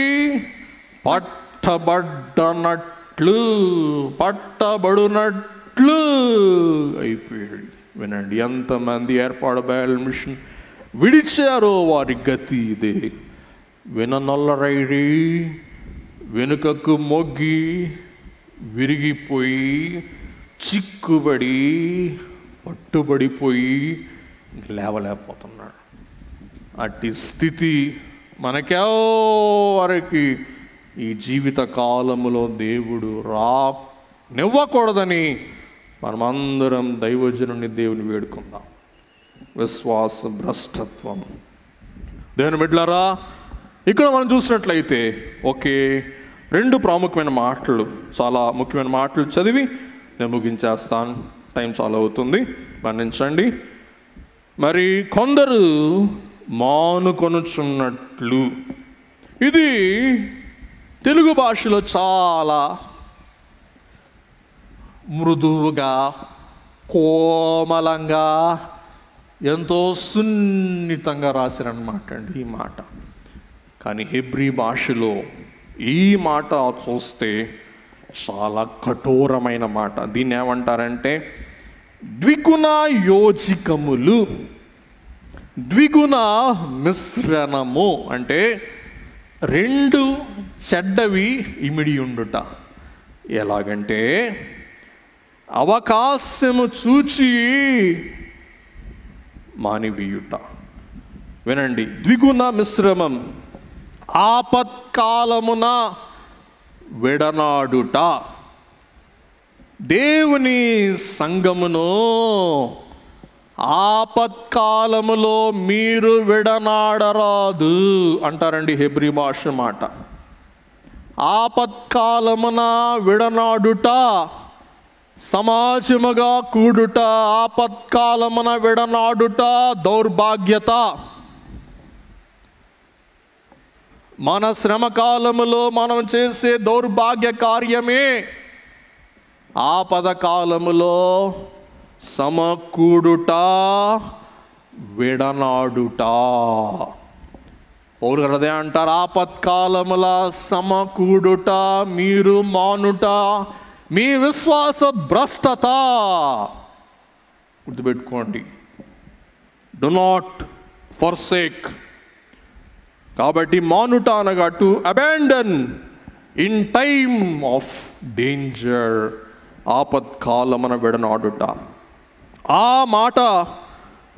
S1: పట్టబడునట్లు అయిపోయాడు. వినండి, ఎంతమంది ఏర్పాటు బయలు మిషన్ విడిచారో వారి గతి ఇదే. విననొల్లరైరి, వెనుకకు మొగ్గి విరిగిపోయి, చిక్కుబడి, పట్టుబడిపోయి లేవలేకపోతున్నాడు. అట్టి స్థితి మనకెవరికి ఈ జీవిత కాలములో దేవుడు నివ్వకూడదని మనమందరం దైవజనుని దేవుని వేడుకుందాం. విశ్వాస భ్రష్టత్వం. దేవుని బిడ్డలారా, ఇక్కడ మనం చూసినట్లయితే ఒకే 2 ప్రాముఖ్యమైన మాటలు, చాలా ముఖ్యమైన మాటలు చదివి నేను ముగించేస్తాను. టైం చాలా అవుతుంది, మన్నించండి. మరి కొందరు మానుకొనుచున్నట్లు, ఇది తెలుగు భాషలో చాలా మృదువుగా, కోమలంగా, ఎంతో సున్నితంగా రాశారనమాట అండి ఈ మాట. కానీ హెబ్రీ భాషలో ఈ మాట చూస్తే చాలా కఠోరమైన మాట. దీన్ని ఏమంటారంటే ద్విగుణ యోజికములు, ద్విగుణ మిశ్రణము. అంటే 2 చెడ్డవి ఇమిడి ఉండుట. ఎలాగంటే అవకాశము చూచి మానివేయుట. వినండి, ద్విగుణ మిశ్రమం. ఆపత్కాలమున విడనాడుట. దేవుని సంఘమును ఆపత్కాలములో మీరు విడనాడరాదు అంటారండి హెబ్రీ భాష మాట. ఆపత్కాలమున విడనాడుట, సమాజముగా కూడుట, ఆపత్కాలమున విడనాడుట దౌర్భాగ్యత. మన శ్రమకాలములో మనం చేసే దౌర్భాగ్య కార్యమే ఆపద కాలములో సమకూడుట, విడనాడుట. పౌలు అదే అంటారు, ఆపత్కాలముల సమకూడుట, మీరు మానుట మీ విశ్వాస భ్రష్టత. గుర్తుపెట్టుకోండి, డు నాట్ ఫర్సేక్. కాబట్టి మానుట అనగా to abandon in time of danger, ఆపత్కాలమున విడనాడుట. ఆ మాట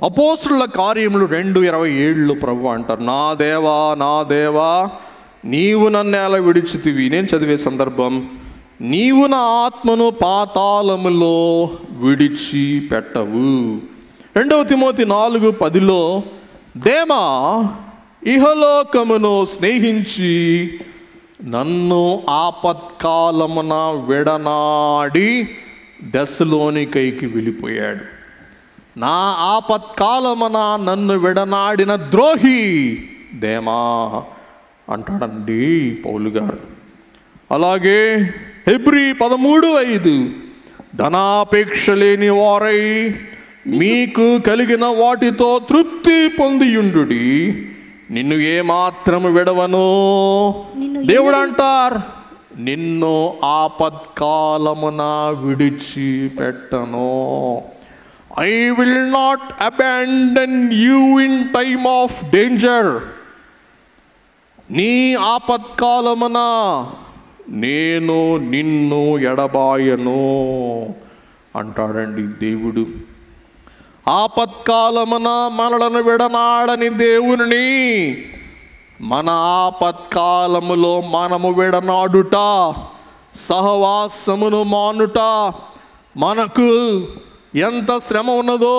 S1: అపోస్తుల కార్యములు 2:27 ప్రభు అంటారు, నా దేవా నా దేవా నీవు నన్ను ఎలా విడిచితివి. నేను చదివే సందర్భం, నీవు నా ఆత్మను పాతాళములో విడిచి పెట్టవు. 2 తిమోతి 4:10 దేమా ఇహలోకమును స్నేహించి నన్ను ఆపత్కాలమున విడనాడి దెస్సలోనికైకి వెళ్ళిపోయాడు. నా ఆపత్కాలమున నన్ను విడనాడిన ద్రోహి దేమా అంటాడండి పౌలు గారు. అలాగే హెబ్రీ 13:5 ధనాపేక్ష లేని వారై మీకు కలిగిన వాటితో తృప్తి పొందియుండుడి, నిన్ను ఏమాత్రము విడవను. దేవుడు అంటారు, నిన్ను ఆపత్కాలమున విడిచి పెట్టను. I will not abandon you in time of danger. నీ ఆపత్కాలమున నేను నిన్ను ఎడబాయను అంటాడండి దేవుడు. ఆపత్కాలమున మనలను విడనాడని దేవుని మన ఆపత్కాలములో మనము విడనాడుట, సహవాసమును మానుట, మనకు ఎంత శ్రమ ఉన్నదో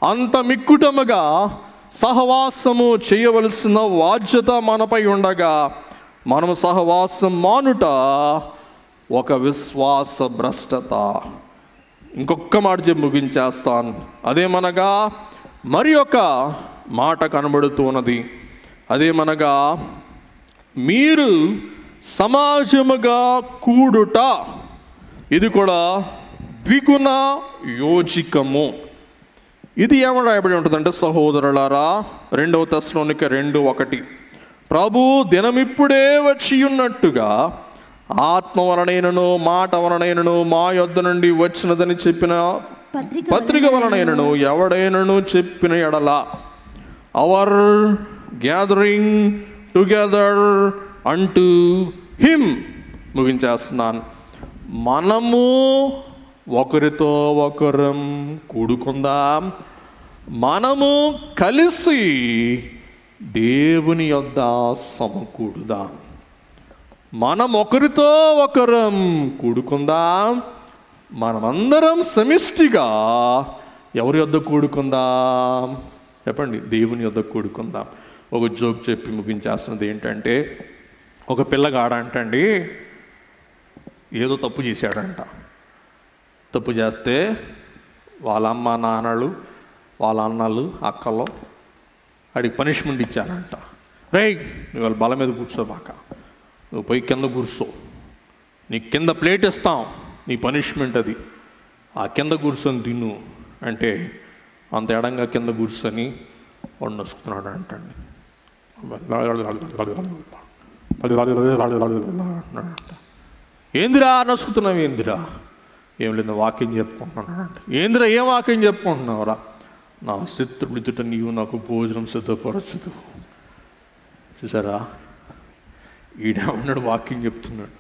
S1: అంత మిక్కుటముగా సహవాసము చేయవలసిన బాధ్యత మనపై ఉండగా మనము సహవాసం మానుట ఒక విశ్వాస భ్రష్టత. ఇంకొక మాట చెప్పి ముగించేస్తాను. అదేమనగా మరి ఒక మాట కనబడుతూ ఉన్నది. అదేమనగా మీరు సమాజముగా కూడుట, ఇది కూడా ద్విగుణ యోజికము. ఇది ఏమని రాయబడి ఉంటుందంటే, సహోదరులారా 2 తెస్సలోనిక 2:1, ప్రభు దినమిప్పుడే వచ్చి ఉన్నట్టుగా ఆత్మ వలనైనను మాట వలనైనను మా యొద్ద నుండి వచ్చినదని చెప్పిన పత్రిక వలనైనను ఎవడైనను చెప్పిన ఎడల అవర్ గ్యాదరింగ్ టుగెదర్ అంటూ హిమ్. ముగించేస్తున్నాను. మనము ఒకరితో ఒకరం కూడుకుందాం, మనము కలిసి దేవుని యొద్ద సమకూడుదాం. మనం ఒకరితో ఒకరం కూడుకుందాం, మనమందరం సమిష్టిగా ఎవరి యొద్ద కూడుకుందాం చెప్పండి? దేవుని యొద్ద కూడుకుందాం. ఒక జోక్ చెప్పి ముగించేస్తున్నది ఏంటంటే, ఒక పిల్లగాడ అంటండి ఏదో తప్పు చేశాడంట. తప్పు చేస్తే వాళ్ళ అమ్మ నాన్నలు, వాళ్ళ అన్నలు, అక్కలు వాడికి పనిష్మెంట్ ఇచ్చారంట. రేయ్, నువ్వు వాళ్ళ బల మీద కూర్చోబాక, నువ్వు పోయి కింద కూర్చో, నీకు కింద ప్లేట్ ఇస్తాం, నీ పనిష్మెంట్ అది, ఆ కింద కూర్చొని తిను అంటే అంత ఎడంగా కింద కూర్చొని వాడు నొసుకుతున్నాడు అంటండి. ఏందిరా నొసుకుతున్నావు? ఏందిరా? ఏం లేదు, వాక్యం చెప్పుకుంటున్నాడు అంటే. ఏందిరా, ఏం వాక్యం చెప్పుకుంటున్నావురా? నా శత్రువులు ఎదుట నీవు నాకు భోజనం సిద్ధపరచదు. చూసారా, ఈడేమన్నాడు? వాక్యం చెప్తున్నాడు,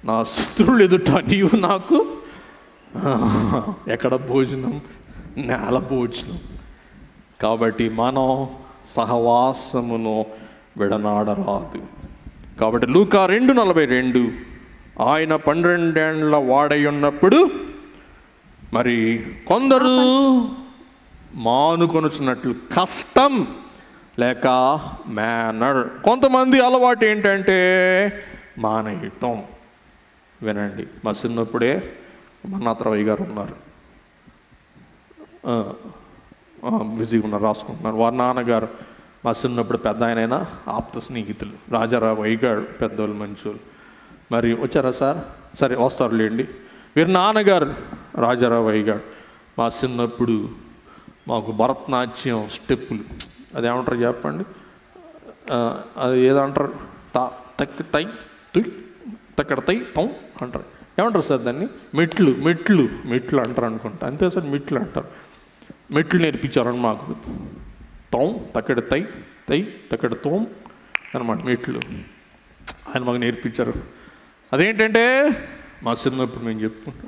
S1: నా శత్రువులు ఎదుట నీవు నాకు ఎక్కడ భోజనం? నేల భోజనం. కాబట్టి మనం సహవాసమును విడనాడరాదు. కాబట్టి లూకా 2:42, ఆయన 12 ఏళ్ల వాడై ఉన్నప్పుడు మరి కొందరు మానుకొనుచున్నట్లు కష్టం లేక మేనర్. కొంతమంది అలవాటు ఏంటంటే మానేయటం. వినండి, మా చిన్నప్పుడే మన్నాత్రవయ్య గారు ఉన్నారు, బిజీగా ఉన్నారు, రాసుకుంటున్నారు. వారి నాన్నగారు మా చిన్నప్పుడు పెద్ద ఆయనైనా ఆప్త స్నేహితులు, రాజారావు అయ్యగారు, పెద్దోళ్ళు మంచోళ్ళు. మరి వచ్చారా సార్? సరే వస్తారు లేండి. వీరి నాన్నగారు రాజారావు అయ్యగారు మా చిన్నప్పుడు మాకు భరతనాట్యం స్టెప్పులు, అదేమంటారు చెప్పండి? అది ఏదంటారు? తై తుయ్ తక్కడ తై టౌ అంటారు. ఏమంటారు సార్ దాన్ని? మెట్లు మెట్లు మెట్లు అంటారు అనుకుంటా. అంతే సార్, మెట్లు అంటారు. మెట్లు నేర్పించారని మాకు. టౌ తక్కడ తై తై తక్కడ తోం అనమాట మెట్లు. ఆయన మాకు నేర్పించారు. అదేంటంటే మా చిన్నప్పుడు మేము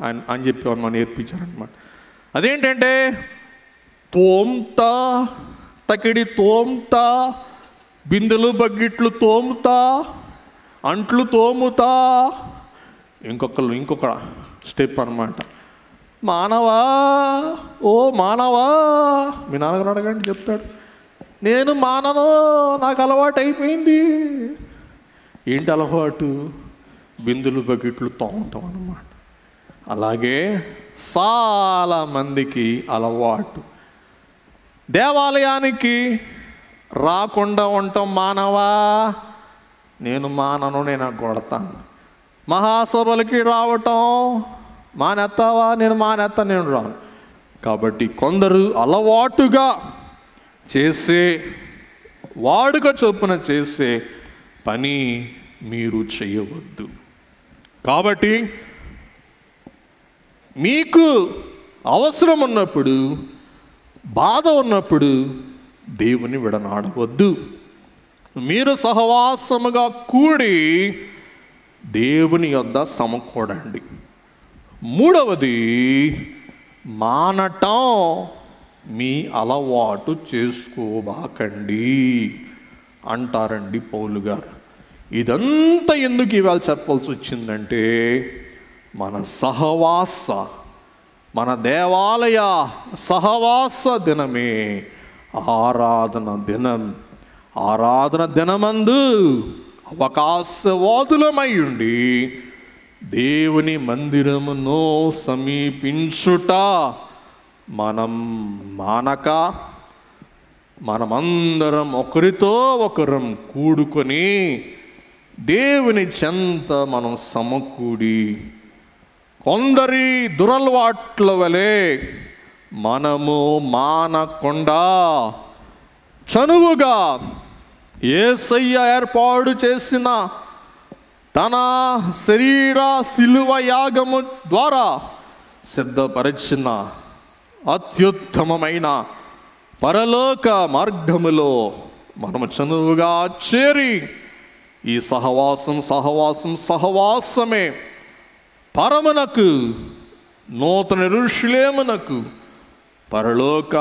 S1: ఆయన చెప్పేవారు, మాకు నేర్పించారనమాట. అదేంటంటే తోమ్తా, తకిడి తోమ్తా, బిందెలు బకెట్లు తోముతా, అంట్లు తోముతా. ఇంకొక స్టెప్ అనమాట. మానవా, ఓ మానవా, మీ నాన్నగారు అడగండి చెప్తాడు. నేను మానను, నాకు అలవాటు అయిపోయింది. ఏంటి అలవాటు? బిందులు బకెట్లు తోమటం అన్నమాట. అలాగే చాలామందికి అలవాటు దేవాలయానికి రాకుండా ఉండటం. మానవా, నేను మానను, నేను కొడతాను. మహాసభలకి రావటం మానేస్తావా? నేను మానేస్తా, నేను రాను. కాబట్టి కొందరు అలవాటుగా చేసే, వాడుక చొప్పున చేసే పని మీరు చేయవద్దు. కాబట్టి మీకు అవసరం ఉన్నప్పుడు, బాధ ఉన్నప్పుడు దేవుని విడనాడవద్దు. మీరు సహవాసముగా కూడి దేవుని యొద్ద సమకూడండి. మూడవది, మానటం మీ అలవాటు చేసుకోబాకండి అంటారండి పౌలు గారు. ఇదంతా ఎందుకు ఇవాళ చెప్పాల్సి వచ్చిందంటే, మన సహవాస మన దేవాలయ సహవాస దినమే ఆరాధన దినం. ఆరాధన దినమందు అవకాశవాదులమై ఉండి దేవుని మందిరమును సమీపించుట మనం మానక, మనమందరం ఒకరితో ఒకరం కూడుకొని దేవుని చెంత మనం సమకూడి కొందరి దురలవాట్ల వలె మనము మానకుండా చనువుగా యేసయ్య ఏర్పాటు చేసిన తన శరీర శిలువ యాగము ద్వారా సిద్ధపరిచిన అత్యుత్తమమైన పరలోక మార్గములో మనము చనువుగా చేరి ఈ సహవాసమే పరమునకు, నూతన యెరూషలేమునకు, పరలోక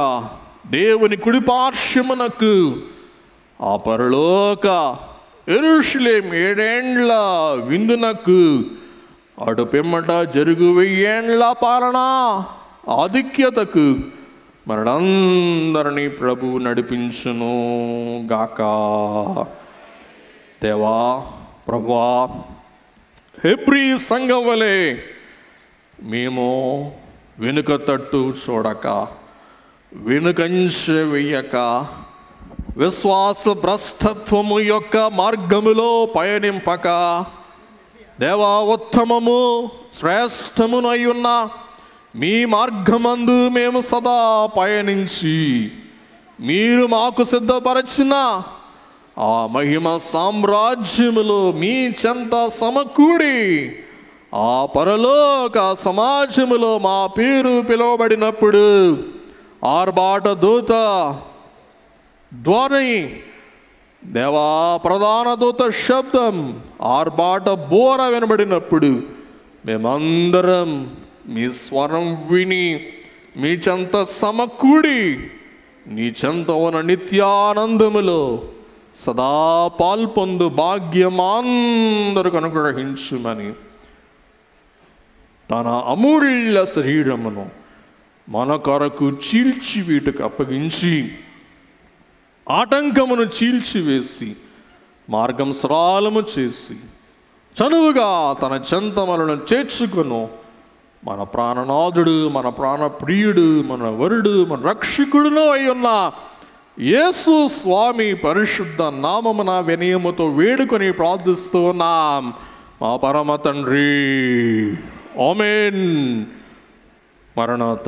S1: దేవుని కుడిపార్శ్వమునకు, ఆ పరలోక యెరూషలేము 7 ఏండ్ల విందునకు, అటు పిమ్మట జరుగు 1000 ఏండ్ల పాలన ఆధిక్యతకు మనందరినీ ప్రభువు నడిపించును గాక. దేవా, ప్రభువా, హెబ్రీ సంఘం వలె మేము వెనుక తట్టు చూడక, వెనుకంచ వెయ్యక, విశ్వాస భ్రష్టత్వము యొక్క మార్గములో పయనింపక, దేవా, ఉత్తమము శ్రేష్టమునై ఉన్న మీ మార్గమందు మేము సదా పయనించి మీరు మాకు సిద్ధపరచిన ఆ మహిమ సామ్రాజ్యములో మీ చెంత సమకూడి ఆ పరలోక సమాజములో మా పేరు పిలువబడినప్పుడు ఆర్భాట దూత ధ్వని, దేవా, ప్రధాన దూత శబ్దం, ఆర్భాట బోర వినబడినప్పుడు మేమందరం మీ స్వరం విని మీ చెంత సమకూడి నీ చెంత ఉన్న నిత్యానందములో సదా పాల్పొందు భాగ్యమాందరికి అనుగ్రహించుమని తన అమూల్య శరీరమును మన కొరకు చీల్చి వీటికి అప్పగించి ఆటంకమును చీల్చివేసి మార్గం సరళము చేసి చనువుగా తన చెంతమలను చేర్చుకొను మన ప్రాణనాథుడు, మన ప్రాణప్రియుడు, మన వరుడు, మన రక్షకుడును అయి ఉన్న యేసు స్వామి పరిశుద్ధ నామమున వినయముతో వేడుకొని ప్రార్థిస్తూ ఉన్నాం మా పరమ తండ్రి. ఆమేన్. మరణాత.